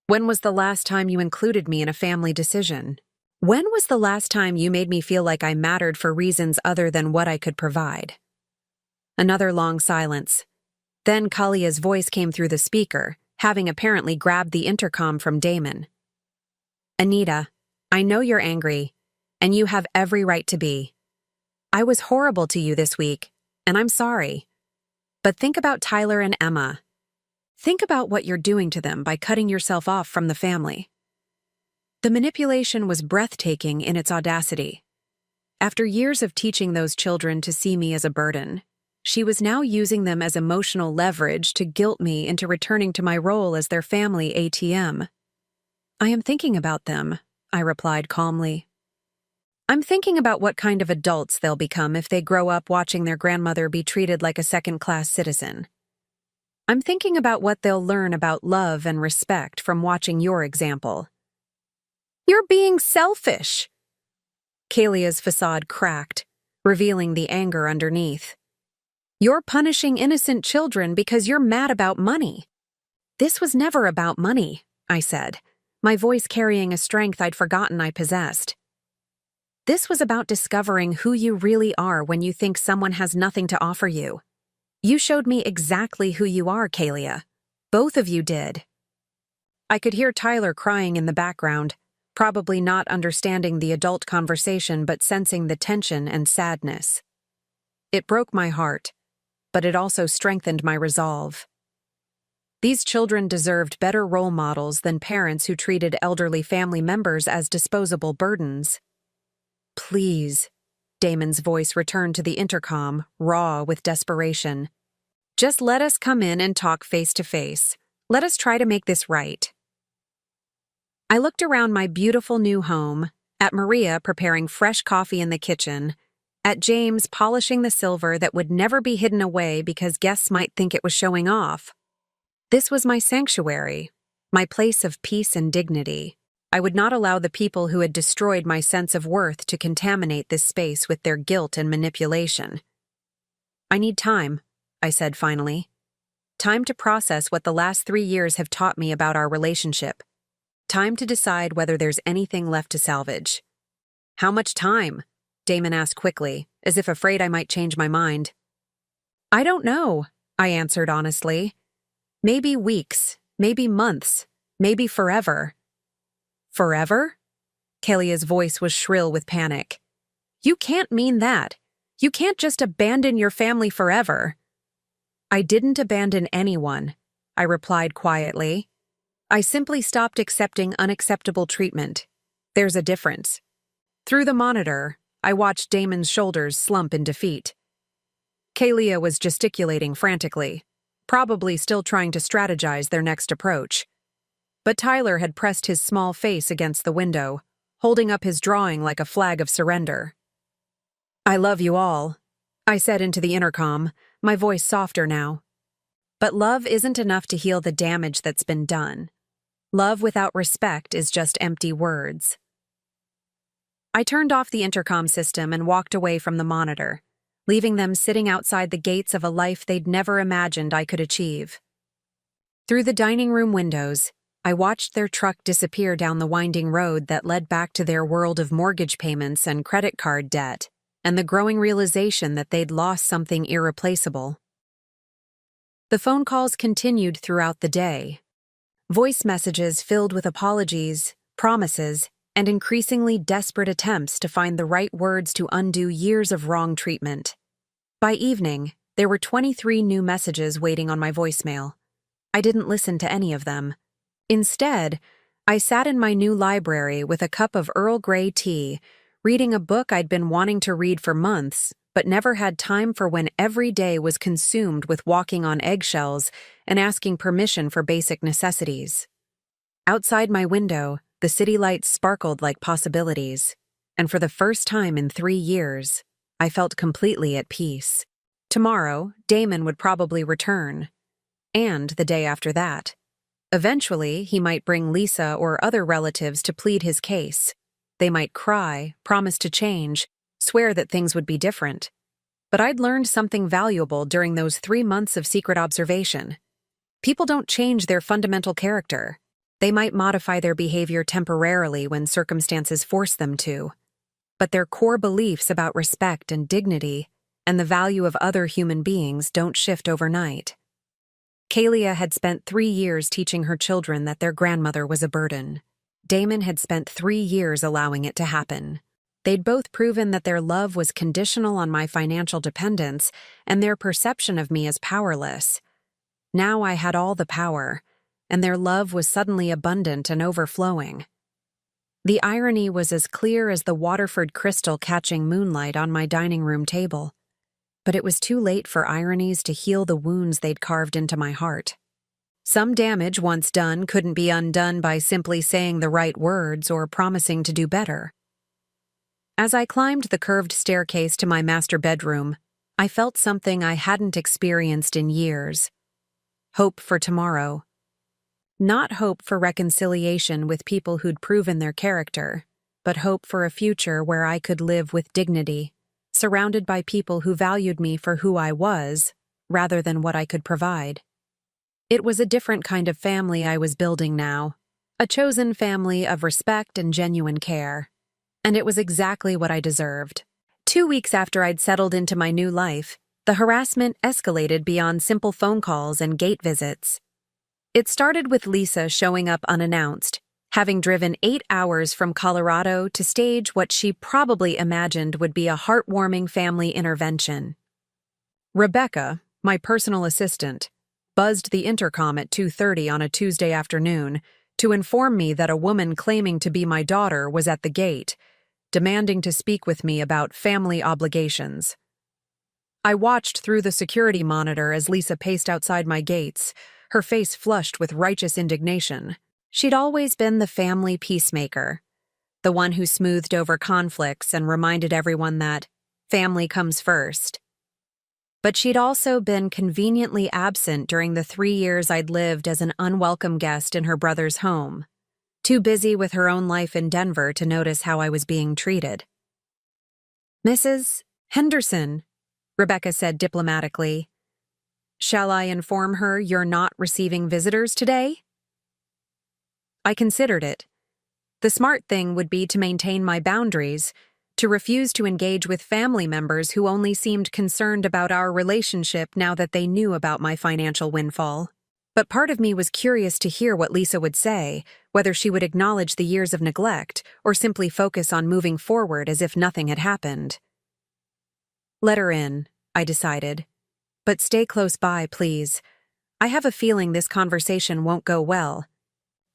When was the last time you included me in a family decision? When was the last time you made me feel like I mattered for reasons other than what I could provide? Another long silence. Then Kalia's voice came through the speaker, having apparently grabbed the intercom from Damon. Anita, I know you're angry, and you have every right to be. I was horrible to you this week, and I'm sorry. But think about Tyler and Emma. Think about what you're doing to them by cutting yourself off from the family. The manipulation was breathtaking in its audacity. After years of teaching those children to see me as a burden, she was now using them as emotional leverage to guilt me into returning to my role as their family ATM. I am thinking about them, I replied calmly. I'm thinking about what kind of adults they'll become if they grow up watching their grandmother be treated like a second-class citizen. I'm thinking about what they'll learn about love and respect from watching your example. You're being selfish! Kalia's facade cracked, revealing the anger underneath. You're punishing innocent children because you're mad about money. This was never about money, I said, my voice carrying a strength I'd forgotten I possessed. This was about discovering who you really are when you think someone has nothing to offer you. You showed me exactly who you are, Kalia. Both of you did. I could hear Tyler crying in the background, probably not understanding the adult conversation but sensing the tension and sadness. It broke my heart, but it also strengthened my resolve. These children deserved better role models than parents who treated elderly family members as disposable burdens. Please, Damon's voice returned to the intercom, raw with desperation. Just let us come in and talk face to face. Let us try to make this right. I looked around my beautiful new home, at Maria preparing fresh coffee in the kitchen, at James polishing the silver that would never be hidden away because guests might think it was showing off. This was my sanctuary, my place of peace and dignity. I would not allow the people who had destroyed my sense of worth to contaminate this space with their guilt and manipulation. I need time, I said finally. Time to process what the last 3 years have taught me about our relationship. Time to decide whether there's anything left to salvage. How much time? Damon asked quickly, as if afraid I might change my mind. I don't know, I answered honestly. Maybe weeks, maybe months, maybe forever. Forever? Kalia's voice was shrill with panic. You can't mean that. You can't just abandon your family forever. I didn't abandon anyone, I replied quietly. I simply stopped accepting unacceptable treatment. There's a difference. Through the monitor, I watched Damon's shoulders slump in defeat. Kalia was gesticulating frantically, probably still trying to strategize their next approach. But Tyler had pressed his small face against the window, holding up his drawing like a flag of surrender. I love you all, I said into the intercom, my voice softer now. But love isn't enough to heal the damage that's been done. Love without respect is just empty words. I turned off the intercom system and walked away from the monitor, leaving them sitting outside the gates of a life they'd never imagined I could achieve. Through the dining room windows, I watched their truck disappear down the winding road that led back to their world of mortgage payments and credit card debt, and the growing realization that they'd lost something irreplaceable. The phone calls continued throughout the day. Voice messages filled with apologies, promises, and increasingly desperate attempts to find the right words to undo years of wrong treatment. By evening, there were 23 new messages waiting on my voicemail. I didn't listen to any of them. Instead, I sat in my new library with a cup of Earl Grey tea, reading a book I'd been wanting to read for months, but never had time for when every day was consumed with walking on eggshells and asking permission for basic necessities. Outside my window, the city lights sparkled like possibilities, and for the first time in 3 years, I felt completely at peace. Tomorrow, Damon would probably return, and the day after that. Eventually, he might bring Lisa or other relatives to plead his case. They might cry, promise to change, swear that things would be different. But I'd learned something valuable during those 3 months of secret observation. People don't change their fundamental character. They might modify their behavior temporarily when circumstances force them to. But their core beliefs about respect and dignity and the value of other human beings don't shift overnight. Kalia had spent 3 years teaching her children that their grandmother was a burden. Damon had spent 3 years allowing it to happen. They'd both proven that their love was conditional on my financial dependence and their perception of me as powerless. Now I had all the power, and their love was suddenly abundant and overflowing. The irony was as clear as the Waterford crystal catching moonlight on my dining room table. But it was too late for ironies to heal the wounds they'd carved into my heart. Some damage once done couldn't be undone by simply saying the right words or promising to do better. As I climbed the curved staircase to my master bedroom, I felt something I hadn't experienced in years. Hope for tomorrow. Not hope for reconciliation with people who'd proven their character, but hope for a future where I could live with dignity, surrounded by people who valued me for who I was, rather than what I could provide. It was a different kind of family I was building now, a chosen family of respect and genuine care. And it was exactly what I deserved. 2 weeks after I'd settled into my new life, the harassment escalated beyond simple phone calls and gate visits. It started with Lisa showing up unannounced, having driven 8 hours from Colorado to stage what she probably imagined would be a heartwarming family intervention. Rebecca, my personal assistant, buzzed the intercom at 2:30 on a Tuesday afternoon to inform me that a woman claiming to be my daughter was at the gate, demanding to speak with me about family obligations. I watched through the security monitor as Lisa paced outside my gates, her face flushed with righteous indignation. She'd always been the family peacemaker, the one who smoothed over conflicts and reminded everyone that family comes first. But she'd also been conveniently absent during the 3 years I'd lived as an unwelcome guest in her brother's home, too busy with her own life in Denver to notice how I was being treated. "Mrs. Henderson," Rebecca said diplomatically, "shall I inform her you're not receiving visitors today?" I considered it. The smart thing would be to maintain my boundaries, to refuse to engage with family members who only seemed concerned about our relationship now that they knew about my financial windfall. But part of me was curious to hear what Lisa would say, whether she would acknowledge the years of neglect or simply focus on moving forward as if nothing had happened. "Let her in," I decided. "But stay close by, please. I have a feeling this conversation won't go well."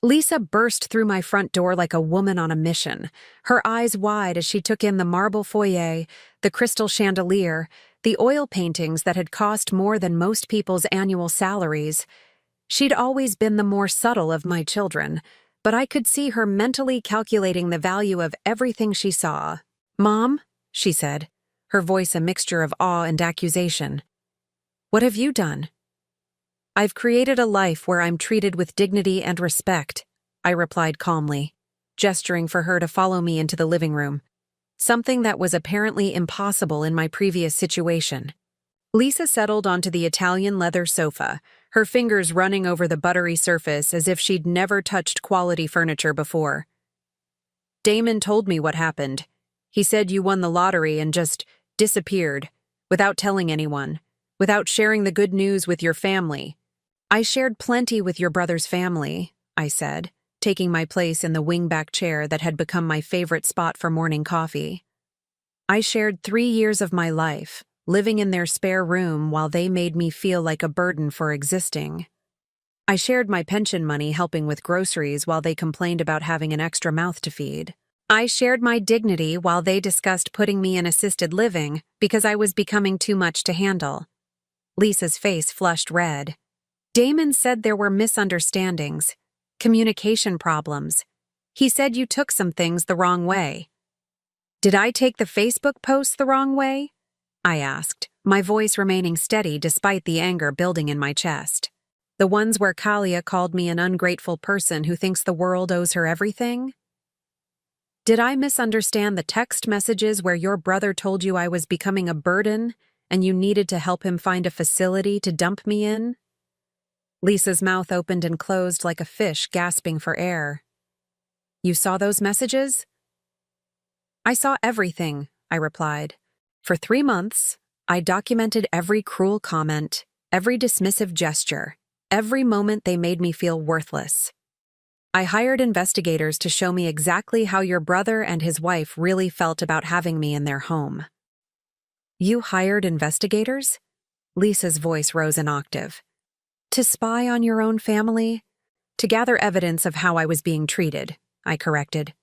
Lisa burst through my front door like a woman on a mission, her eyes wide as she took in the marble foyer, the crystal chandelier, the oil paintings that had cost more than most people's annual salaries. She'd always been the more subtle of my children, but I could see her mentally calculating the value of everything she saw. "Mom," she said, her voice a mixture of awe and accusation. "What have you done?" "I've created a life where I'm treated with dignity and respect," I replied calmly, gesturing for her to follow me into the living room, something that was apparently impossible in my previous situation. Lisa settled onto the Italian leather sofa, her fingers running over the buttery surface as if she'd never touched quality furniture before. Damon told me what happened. He said you won the lottery and just disappeared, without telling anyone, without sharing the good news with your family. I shared plenty with your brother's family, I said, taking my place in the wingback chair that had become my favorite spot for morning coffee. I shared 3 years of my life, living in their spare room while they made me feel like a burden for existing. I shared my pension money helping with groceries while they complained about having an extra mouth to feed. I shared my dignity while they discussed putting me in assisted living because I was becoming too much to handle. Lisa's face flushed red. Damon said there were misunderstandings, communication problems. He said you took some things the wrong way. Did I take the Facebook posts the wrong way? I asked, my voice remaining steady despite the anger building in my chest. The ones where Kalia called me an ungrateful person who thinks the world owes her everything? Did I misunderstand the text messages where your brother told you I was becoming a burden and you needed to help him find a facility to dump me in? Lisa's mouth opened and closed like a fish gasping for air. You saw those messages? I saw everything, I replied. For 3 months, I documented every cruel comment, every dismissive gesture, every moment they made me feel worthless. I hired investigators to show me exactly how your brother and his wife really felt about having me in their home. You hired investigators? Lisa's voice rose an octave. To spy on your own family? To gather evidence of how I was being treated, I corrected.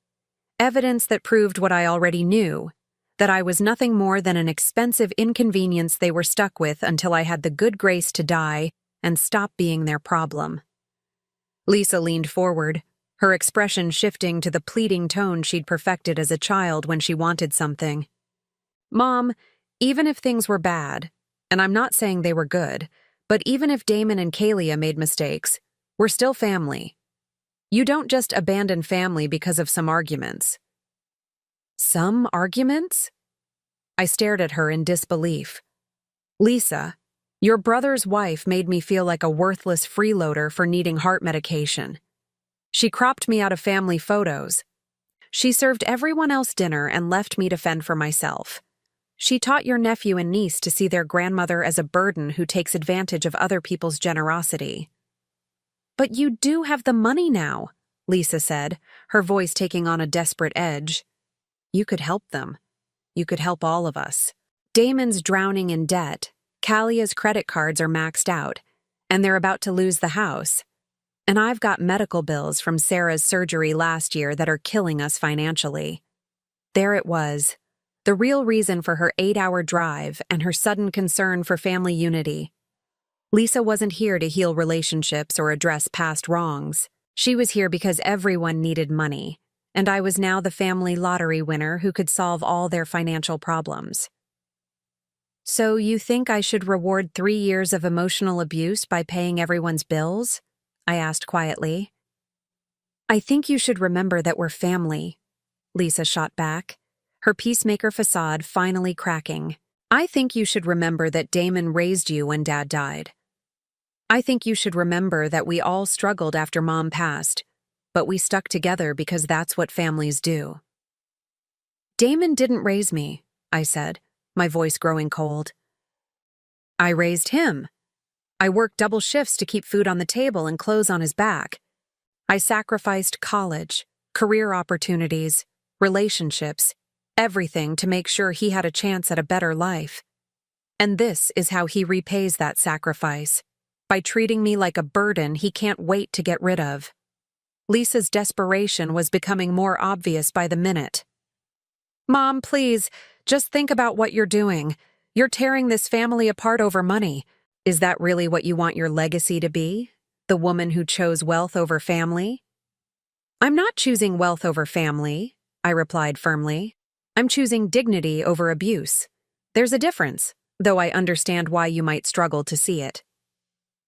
Evidence that proved what I already knew, that I was nothing more than an expensive inconvenience they were stuck with until I had the good grace to die and stop being their problem. Lisa leaned forward, her expression shifting to the pleading tone she'd perfected as a child when she wanted something. Mom, even if things were bad, and I'm not saying they were good, but even if Damon and Kalia made mistakes, we're still family. You don't just abandon family because of some arguments. Some arguments? I stared at her in disbelief. Lisa, your brother's wife made me feel like a worthless freeloader for needing heart medication. She cropped me out of family photos. She served everyone else dinner and left me to fend for myself. She taught your nephew and niece to see their grandmother as a burden who takes advantage of other people's generosity. But you do have the money now, Lisa said, her voice taking on a desperate edge. You could help them. You could help all of us. Damon's drowning in debt. Kalia's credit cards are maxed out, and they're about to lose the house. And I've got medical bills from Sarah's surgery last year that are killing us financially. There it was, the real reason for her 8-hour drive and her sudden concern for family unity. Lisa wasn't here to heal relationships or address past wrongs. She was here because everyone needed money, and I was now the family lottery winner who could solve all their financial problems. So you think I should reward 3 years of emotional abuse by paying everyone's bills? I asked quietly. I think you should remember that we're family, Lisa shot back, her peacemaker facade finally cracking. I think you should remember that Damon raised you when Dad died. I think you should remember that we all struggled after Mom passed, but we stuck together because that's what families do. Damon didn't raise me, I said, my voice growing cold. I raised him. I worked double shifts to keep food on the table and clothes on his back. I sacrificed college, career opportunities, relationships, everything to make sure he had a chance at a better life. And this is how he repays that sacrifice, by treating me like a burden he can't wait to get rid of. Lisa's desperation was becoming more obvious by the minute. Mom, please, just think about what you're doing. You're tearing this family apart over money. Is that really what you want your legacy to be? The woman who chose wealth over family? I'm not choosing wealth over family, I replied firmly. I'm choosing dignity over abuse. There's a difference, though I understand why you might struggle to see it.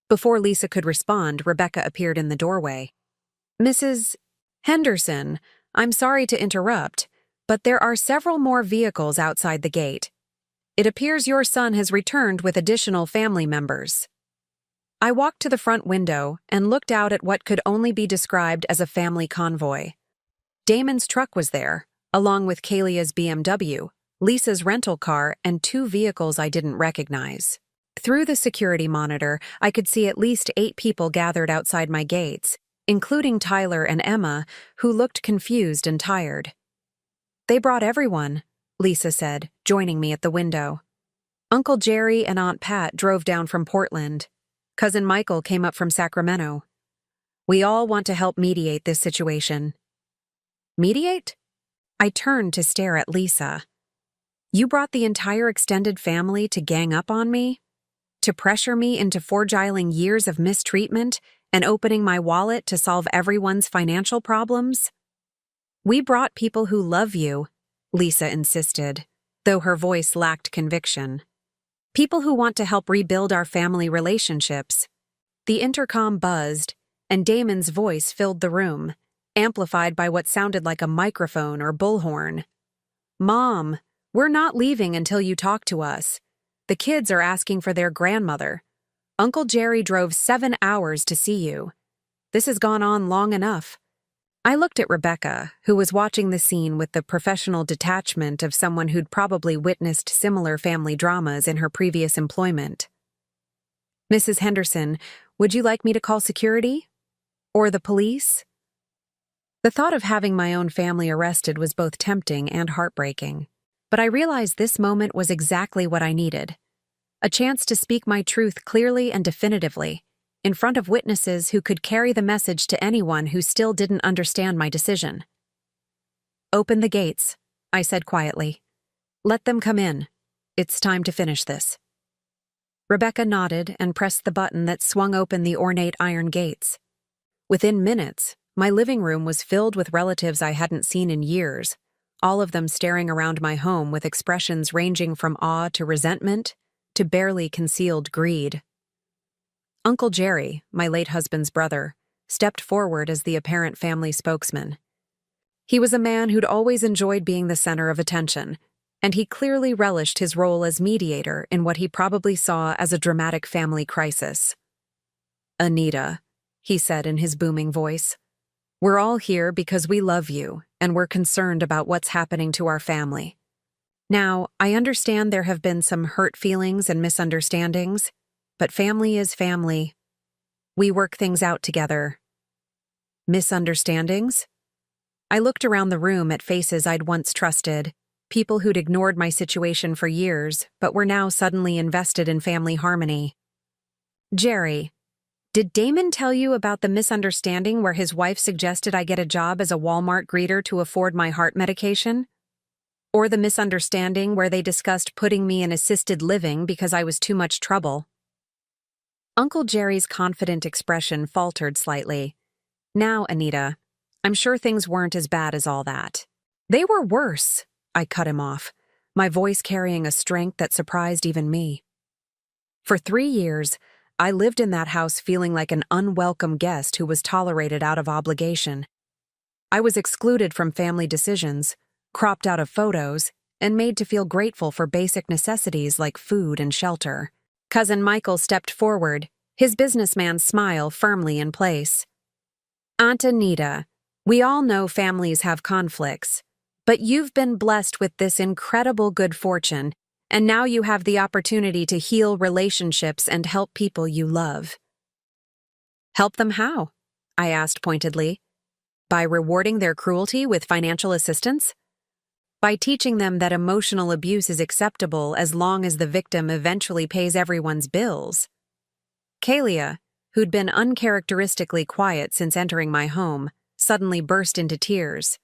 Before Lisa could respond, Rebecca appeared in the doorway. Mrs. Henderson, I'm sorry to interrupt, but there are several more vehicles outside the gate. It appears your son has returned with additional family members. I walked to the front window and looked out at what could only be described as a family convoy. Damon's truck was there, along with Kalia's BMW, Lisa's rental car, and two vehicles I didn't recognize. Through the security monitor, I could see at least 8 people gathered outside my gates, including Tyler and Emma, who looked confused and tired. "They brought everyone," Lisa said, joining me at the window. "Uncle Jerry and Aunt Pat drove down from Portland. Cousin Michael came up from Sacramento. We all want to help mediate this situation." "Mediate?" I turned to stare at Lisa. "You brought the entire extended family to gang up on me? To pressure me into foregiling years of mistreatment and opening my wallet to solve everyone's financial problems?" "We brought people who love you," Lisa insisted, though her voice lacked conviction. "People who want to help rebuild our family relationships." The intercom buzzed, and Damon's voice filled the room, amplified by what sounded like a microphone or bullhorn. "Mom, we're not leaving until you talk to us. The kids are asking for their grandmother. Uncle Jerry drove 7 hours to see you. This has gone on long enough." I looked at Rebecca, who was watching the scene with the professional detachment of someone who'd probably witnessed similar family dramas in her previous employment. "Mrs. Henderson, would you like me to call security? Or the police?" The thought of having my own family arrested was both tempting and heartbreaking, but I realized this moment was exactly what I needed. A chance to speak my truth clearly and definitively, in front of witnesses who could carry the message to anyone who still didn't understand my decision. "Open the gates," I said quietly. "Let them come in. It's time to finish this." Rebecca nodded and pressed the button that swung open the ornate iron gates. Within minutes, my living room was filled with relatives I hadn't seen in years, all of them staring around my home with expressions ranging from awe to resentment to barely concealed greed. Uncle Jerry, my late husband's brother, stepped forward as the apparent family spokesman. He was a man who'd always enjoyed being the center of attention, and he clearly relished his role as mediator in what he probably saw as a dramatic family crisis. "Anita," he said in his booming voice, "we're all here because we love you, and we're concerned about what's happening to our family. Now, I understand there have been some hurt feelings and misunderstandings, but family is family. We work things out together." "Misunderstandings?" I looked around the room at faces I'd once trusted, people who'd ignored my situation for years, but were now suddenly invested in family harmony. "Jerry, did Damon tell you about the misunderstanding where his wife suggested I get a job as a Walmart greeter to afford my heart medication? Or the misunderstanding where they discussed putting me in assisted living because I was too much trouble?" Uncle Jerry's confident expression faltered slightly. "Now, Anita, I'm sure things weren't as bad as all that." "They were worse," I cut him off, my voice carrying a strength that surprised even me. "For 3 years, I lived in that house feeling like an unwelcome guest who was tolerated out of obligation. I was excluded from family decisions, cropped out of photos, and made to feel grateful for basic necessities like food and shelter." Cousin Michael stepped forward, his businessman's smile firmly in place. "Aunt Anita, we all know families have conflicts, but you've been blessed with this incredible good fortune, and now you have the opportunity to heal relationships and help people you love." "Help them how?" I asked pointedly. "By rewarding their cruelty with financial assistance? By teaching them that emotional abuse is acceptable as long as the victim eventually pays everyone's bills?" Kalia, who'd been uncharacteristically quiet since entering my home, suddenly burst into tears.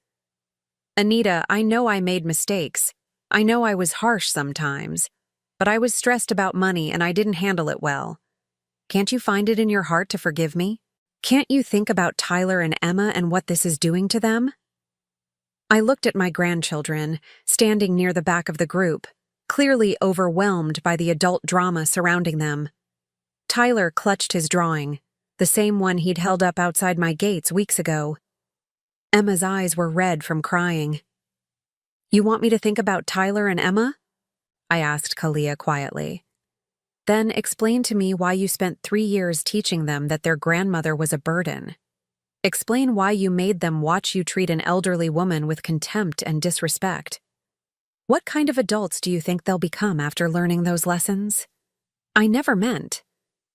"Anita, I know I made mistakes. I know I was harsh sometimes. But I was stressed about money and I didn't handle it well. Can't you find it in your heart to forgive me? Can't you think about Tyler and Emma and what this is doing to them?" I looked at my grandchildren, standing near the back of the group, clearly overwhelmed by the adult drama surrounding them. Tyler clutched his drawing, the same one he'd held up outside my gates weeks ago. Emma's eyes were red from crying. "You want me to think about Tyler and Emma?" I asked Kalia quietly. Then explain to me why you spent 3 years teaching them that their grandmother was a burden. Explain why you made them watch you treat an elderly woman with contempt and disrespect. What kind of adults do you think they'll become after learning those lessons? I never meant,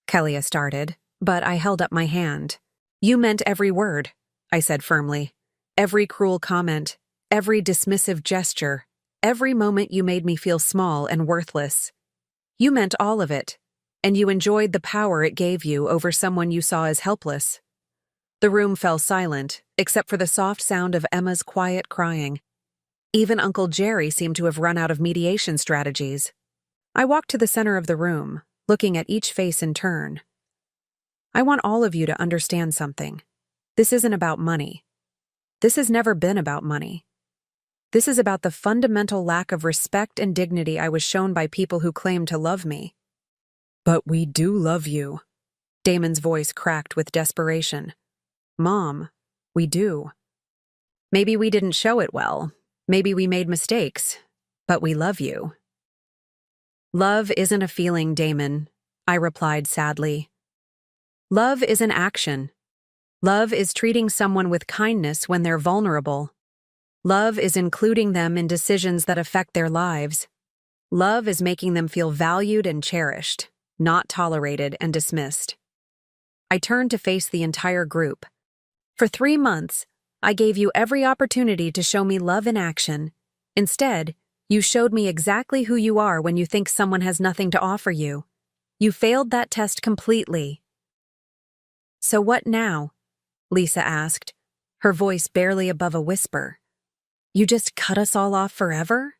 Kelia started, but I held up my hand. You meant every word, I said firmly. Every cruel comment, every dismissive gesture, every moment you made me feel small and worthless. You meant all of it, and you enjoyed the power it gave you over someone you saw as helpless. The room fell silent, except for the soft sound of Emma's quiet crying. Even Uncle Jerry seemed to have run out of mediation strategies. I walked to the center of the room, looking at each face in turn. I want all of you to understand something. This isn't about money. This has never been about money. This is about the fundamental lack of respect and dignity I was shown by people who claim to love me. But we do love you. Damon's voice cracked with desperation. Mom, we do. Maybe we didn't show it well. Maybe we made mistakes. But we love you. Love isn't a feeling, Damon, I replied sadly. Love is an action. Love is treating someone with kindness when they're vulnerable. Love is including them in decisions that affect their lives. Love is making them feel valued and cherished, not tolerated and dismissed. I turned to face the entire group. For 3 months, I gave you every opportunity to show me love in action. Instead, you showed me exactly who you are when you think someone has nothing to offer you. You failed that test completely. So what now? Lisa asked, her voice barely above a whisper. You just cut us all off forever?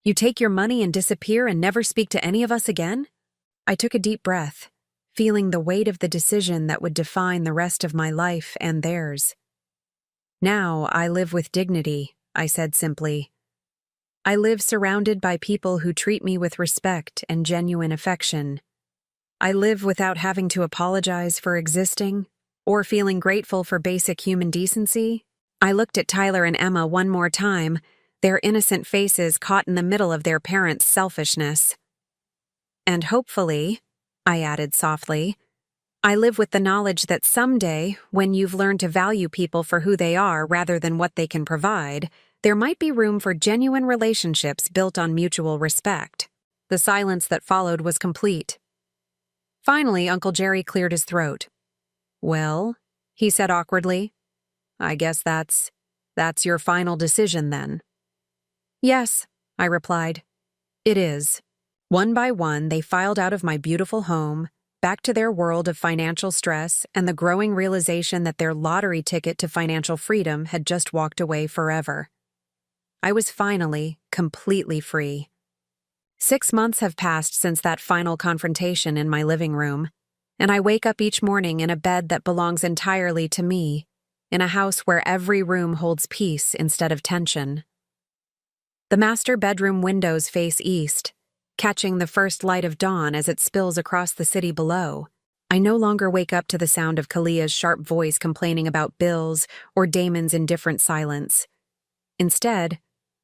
You take your money and disappear and never speak to any of us again? I took a deep breath, feeling the weight of the decision that would define the rest of my life and theirs. Now I live with dignity, I said simply. I live surrounded by people who treat me with respect and genuine affection. I live without having to apologize for existing or feeling grateful for basic human decency. I looked at Tyler and Emma one more time, their innocent faces caught in the middle of their parents' selfishness. And hopefully, I added softly, I live with the knowledge that someday, when you've learned to value people for who they are rather than what they can provide, there might be room for genuine relationships built on mutual respect. The silence that followed was complete. Finally, Uncle Jerry cleared his throat. Well, he said awkwardly, I guess that's your final decision then. Yes, I replied. It is. One by one, they filed out of my beautiful home, back to their world of financial stress and the growing realization that their lottery ticket to financial freedom had just walked away forever. I was finally, completely free. 6 months have passed since that final confrontation in my living room, and I wake up each morning in a bed that belongs entirely to me, in a house where every room holds peace instead of tension. The master bedroom windows face east, catching the first light of dawn as it spills across the city below. I no longer wake up to the sound of Kalia's sharp voice complaining about bills or Damon's indifferent silence. Instead,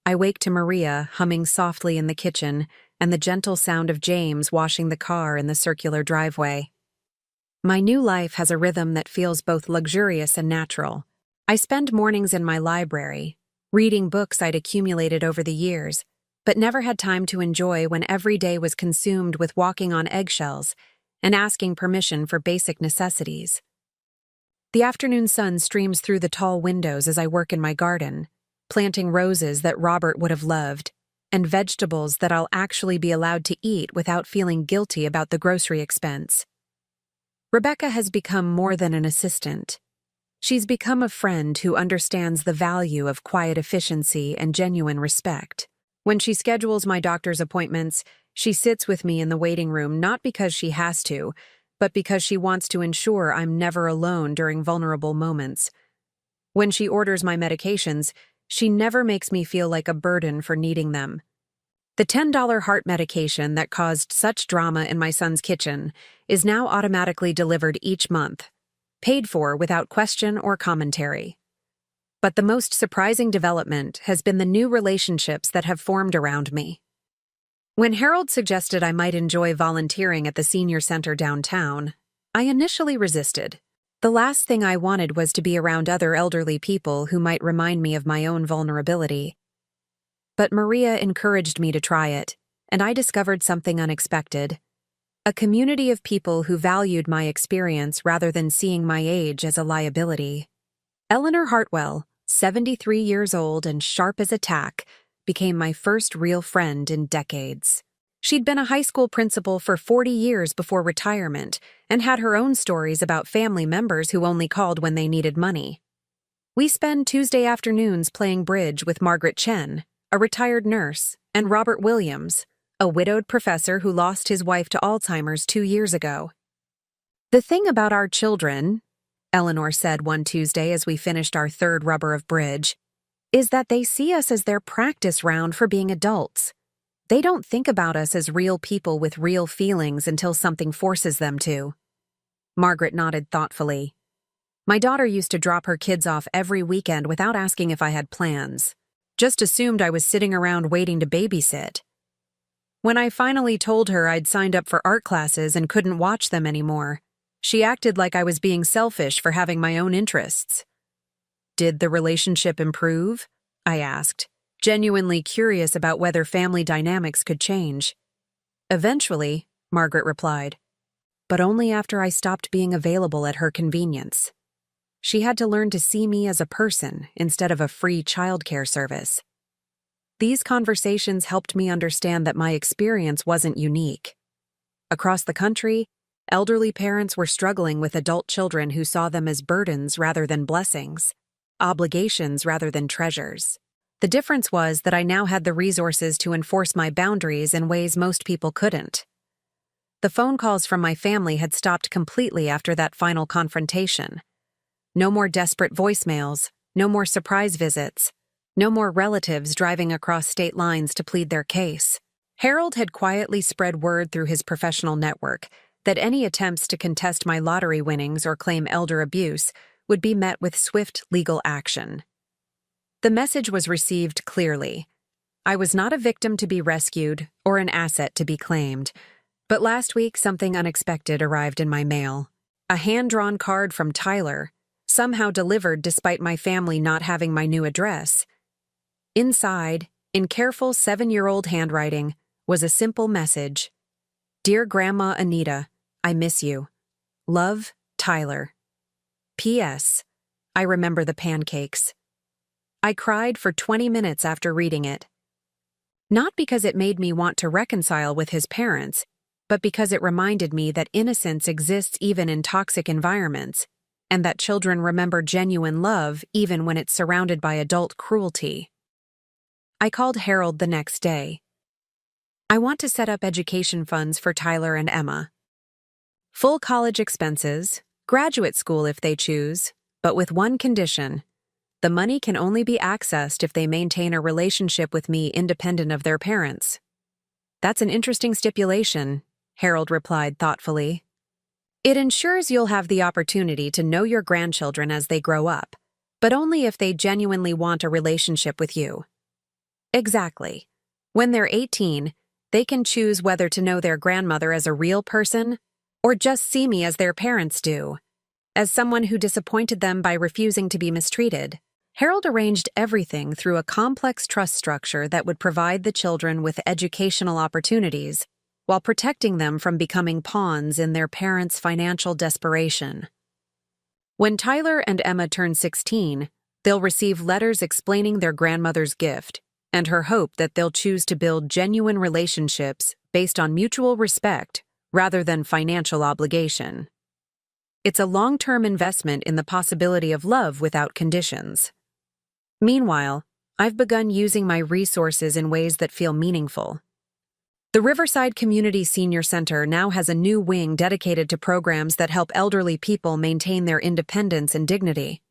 I wake to Maria humming softly in the kitchen and the gentle sound of James washing the car in the circular driveway. My new life has a rhythm that feels both luxurious and natural. I spend mornings in my library, reading books I'd accumulated over the years, but never had time to enjoy when every day was consumed with walking on eggshells and asking permission for basic necessities. The afternoon sun streams through the tall windows as I work in my garden, planting roses that Robert would have loved, and vegetables that I'll actually be allowed to eat without feeling guilty about the grocery expense. Rebecca has become more than an assistant. She's become a friend who understands the value of quiet efficiency and genuine respect. When she schedules my doctor's appointments, she sits with me in the waiting room not because she has to, but because she wants to ensure I'm never alone during vulnerable moments. When she orders my medications, she never makes me feel like a burden for needing them. The $10 heart medication that caused such drama in my son's kitchen is now automatically delivered each month, paid for without question or commentary. But the most surprising development has been the new relationships that have formed around me. When Harold suggested I might enjoy volunteering at the senior center downtown, I initially resisted. The last thing I wanted was to be around other elderly people who might remind me of my own vulnerability. But Maria encouraged me to try it, and I discovered something unexpected. A community of people who valued my experience rather than seeing my age as a liability. Eleanor Hartwell, 73 years old and sharp as a tack, became my first real friend in decades. She'd been a high school principal for 40 years before retirement and had her own stories about family members who only called when they needed money. We spend Tuesday afternoons playing bridge with Margaret Chen, a retired nurse, and Robert Williams, a widowed professor who lost his wife to Alzheimer's 2 years ago. "The thing about our children," Eleanor said one Tuesday as we finished our third rubber of bridge, "is that they see us as their practice round for being adults. They don't think about us as real people with real feelings until something forces them to." Margaret nodded thoughtfully. "My daughter used to drop her kids off every weekend without asking if I had plans. Just assumed I was sitting around waiting to babysit. When I finally told her I'd signed up for art classes and couldn't watch them anymore, she acted like I was being selfish for having my own interests." "Did the relationship improve?" I asked, genuinely curious about whether family dynamics could change. "Eventually," Margaret replied, "but only after I stopped being available at her convenience. She had to learn to see me as a person instead of a free childcare service." These conversations helped me understand that my experience wasn't unique. Across the country, elderly parents were struggling with adult children who saw them as burdens rather than blessings, obligations rather than treasures. The difference was that I now had the resources to enforce my boundaries in ways most people couldn't. The phone calls from my family had stopped completely after that final confrontation. No more desperate voicemails, no more surprise visits, no more relatives driving across state lines to plead their case. Harold had quietly spread word through his professional network that any attempts to contest my lottery winnings or claim elder abuse would be met with swift legal action. The message was received clearly. I was not a victim to be rescued or an asset to be claimed. But last week, something unexpected arrived in my mail. A hand-drawn card from Tyler, somehow delivered despite my family not having my new address. Inside, in careful 7-year-old handwriting, was a simple message. "Dear Grandma Anita, I miss you. Love, Tyler. P.S. I remember the pancakes." I cried for 20 minutes after reading it. Not because it made me want to reconcile with his parents, but because it reminded me that innocence exists even in toxic environments, and that children remember genuine love even when it's surrounded by adult cruelty. I called Harold the next day. "I want to set up education funds for Tyler and Emma. Full college expenses, graduate school if they choose, but with one condition. The money can only be accessed if they maintain a relationship with me independent of their parents." "That's an interesting stipulation," Harold replied thoughtfully. "It ensures you'll have the opportunity to know your grandchildren as they grow up, but only if they genuinely want a relationship with you." Exactly. When they're 18, they can choose whether to know their grandmother as a real person or just see me as their parents do, as someone who disappointed them by refusing to be mistreated. Harold arranged everything through a complex trust structure that would provide the children with educational opportunities while protecting them from becoming pawns in their parents' financial desperation. When Tyler and Emma turn 16, they'll receive letters explaining their grandmother's gift and her hope that they'll choose to build genuine relationships based on mutual respect rather than financial obligation. It's a long-term investment in the possibility of love without conditions. Meanwhile, I've begun using my resources in ways that feel meaningful. The Riverside Community Senior Center now has a new wing dedicated to programs that help elderly people maintain their independence and dignity.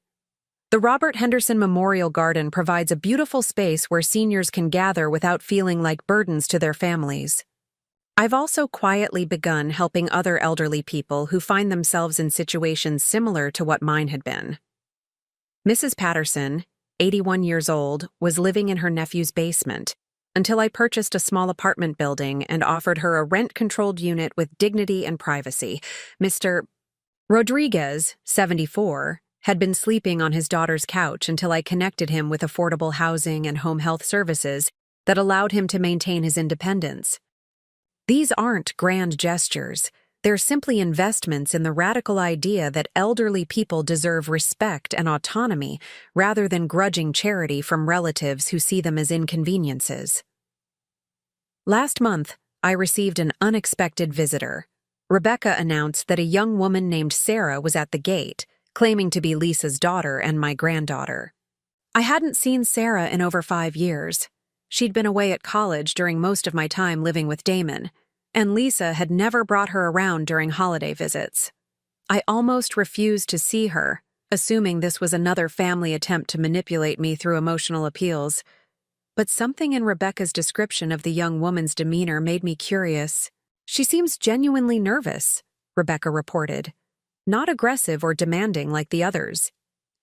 The Robert Henderson Memorial Garden provides a beautiful space where seniors can gather without feeling like burdens to their families. I've also quietly begun helping other elderly people who find themselves in situations similar to what mine had been. Mrs. Patterson, 81 years old, was living in her nephew's basement, until I purchased a small apartment building and offered her a rent-controlled unit with dignity and privacy. Mr. Rodriguez, 74, had been sleeping on his daughter's couch until I connected him with affordable housing and home health services that allowed him to maintain his independence. These aren't grand gestures. They're simply investments in the radical idea that elderly people deserve respect and autonomy rather than grudging charity from relatives who see them as inconveniences. Last month, I received an unexpected visitor. Rebecca announced that a young woman named Sarah was at the gate, claiming to be Lisa's daughter and my granddaughter. I hadn't seen Sarah in over 5 years. She'd been away at college during most of my time living with Damon, and Lisa had never brought her around during holiday visits. I almost refused to see her, assuming this was another family attempt to manipulate me through emotional appeals. But something in Rebecca's description of the young woman's demeanor made me curious. "She seems genuinely nervous," Rebecca reported. "Not aggressive or demanding like the others.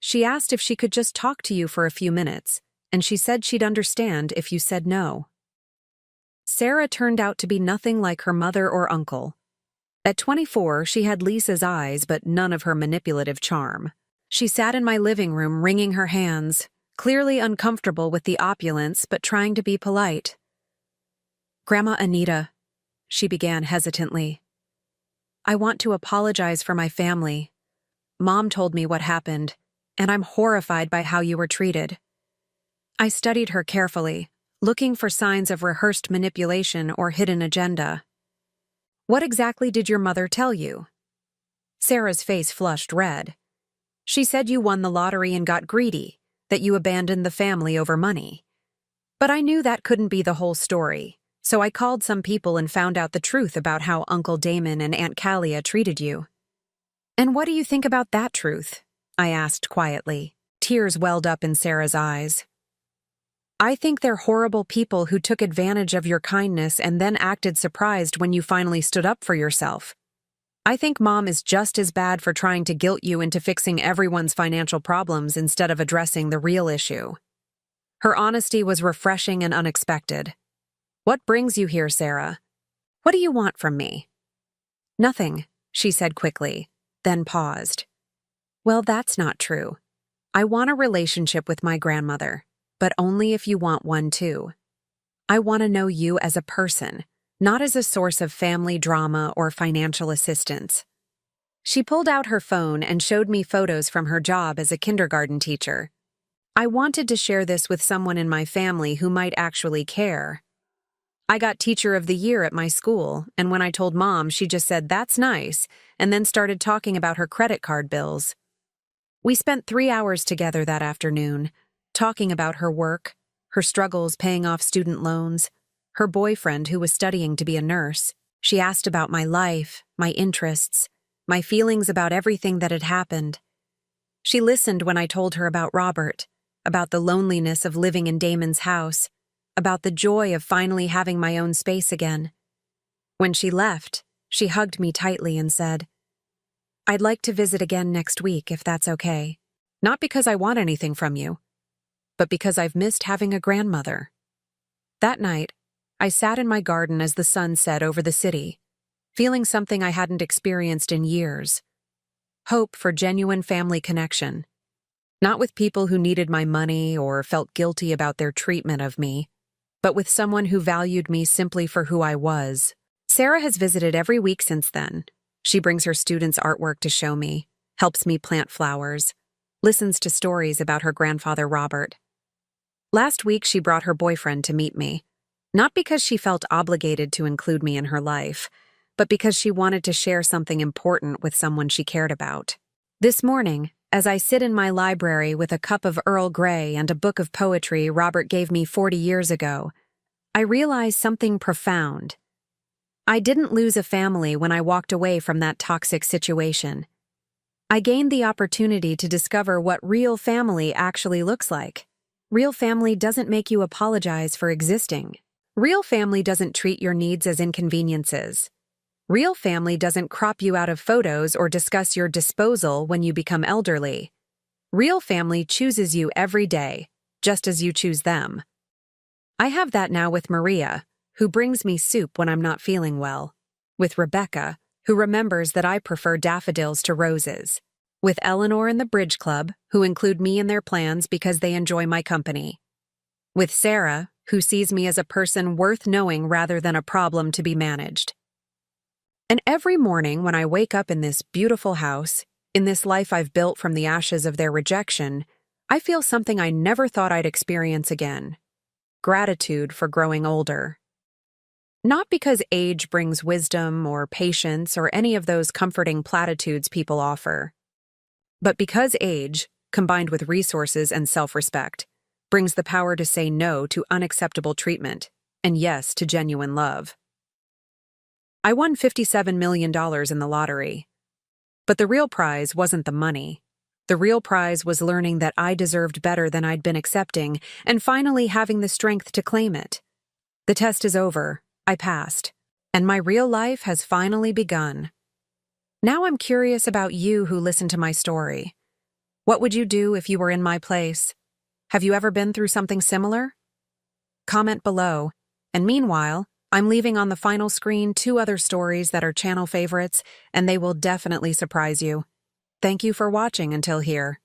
She asked if she could just talk to you for a few minutes, and she said she'd understand if you said no." Sarah turned out to be nothing like her mother or uncle. At 24, she had Lisa's eyes but none of her manipulative charm. She sat in my living room wringing her hands, clearly uncomfortable with the opulence but trying to be polite. "Grandma Anita," she began hesitantly, "I want to apologize for my family. Mom told me what happened, and I'm horrified by how you were treated." I studied her carefully, looking for signs of rehearsed manipulation or hidden agenda. "What exactly did your mother tell you?" Sarah's face flushed red. "She said you won the lottery and got greedy, that you abandoned the family over money. But I knew that couldn't be the whole story, so I called some people and found out the truth about how Uncle Damon and Aunt Callia treated you." "And what do you think about that truth?" I asked quietly. Tears welled up in Sarah's eyes. "I think they're horrible people who took advantage of your kindness and then acted surprised when you finally stood up for yourself. I think Mom is just as bad for trying to guilt you into fixing everyone's financial problems instead of addressing the real issue." Her honesty was refreshing and unexpected. "What brings you here, Sarah? What do you want from me?" "Nothing," she said quickly, then paused. "Well, that's not true. I want a relationship with my grandmother, but only if you want one too. I want to know you as a person, not as a source of family drama or financial assistance." She pulled out her phone and showed me photos from her job as a kindergarten teacher. I wanted to share this with someone in my family who might actually care. I got Teacher of the Year at my school, and when I told Mom, she just said, "That's nice," and then started talking about her credit card bills. We spent 3 hours together that afternoon, talking about her work, her struggles paying off student loans, her boyfriend who was studying to be a nurse. She asked about my life, my interests, my feelings about everything that had happened. She listened when I told her about Robert, about the loneliness of living in Damon's house, about the joy of finally having my own space again. When she left, she hugged me tightly and said, "I'd like to visit again next week if that's okay. Not because I want anything from you, but because I've missed having a grandmother." That night, I sat in my garden as the sun set over the city, feeling something I hadn't experienced in years. Hope for genuine family connection. Not with people who needed my money or felt guilty about their treatment of me, but with someone who valued me simply for who I was. Sarah has visited every week since then. She brings her students' artwork to show me, helps me plant flowers, listens to stories about her grandfather Robert. Last week, she brought her boyfriend to meet me, not because she felt obligated to include me in her life, but because she wanted to share something important with someone she cared about. This morning, as I sit in my library with a cup of Earl Grey and a book of poetry Robert gave me 40 years ago, I realize something profound. I didn't lose a family when I walked away from that toxic situation. I gained the opportunity to discover what real family actually looks like. Real family doesn't make you apologize for existing. Real family doesn't treat your needs as inconveniences. Real family doesn't crop you out of photos or discuss your disposal when you become elderly. Real family chooses you every day, just as you choose them. I have that now with Maria, who brings me soup when I'm not feeling well. With Rebecca, who remembers that I prefer daffodils to roses. With Eleanor and the Bridge Club, who include me in their plans because they enjoy my company. With Sarah, who sees me as a person worth knowing rather than a problem to be managed. And every morning when I wake up in this beautiful house, in this life I've built from the ashes of their rejection, I feel something I never thought I'd experience again. Gratitude for growing older. Not because age brings wisdom or patience or any of those comforting platitudes people offer, but because age, combined with resources and self-respect, brings the power to say no to unacceptable treatment and yes to genuine love. I won $57 million in the lottery. But the real prize wasn't the money. The real prize was learning that I deserved better than I'd been accepting and finally having the strength to claim it. The test is over. I passed. And my real life has finally begun. Now I'm curious about you who listen to my story. What would you do if you were in my place? Have you ever been through something similar? Comment below. And meanwhile, I'm leaving on the final screen 2 other stories that are channel favorites, and they will definitely surprise you. Thank you for watching until here.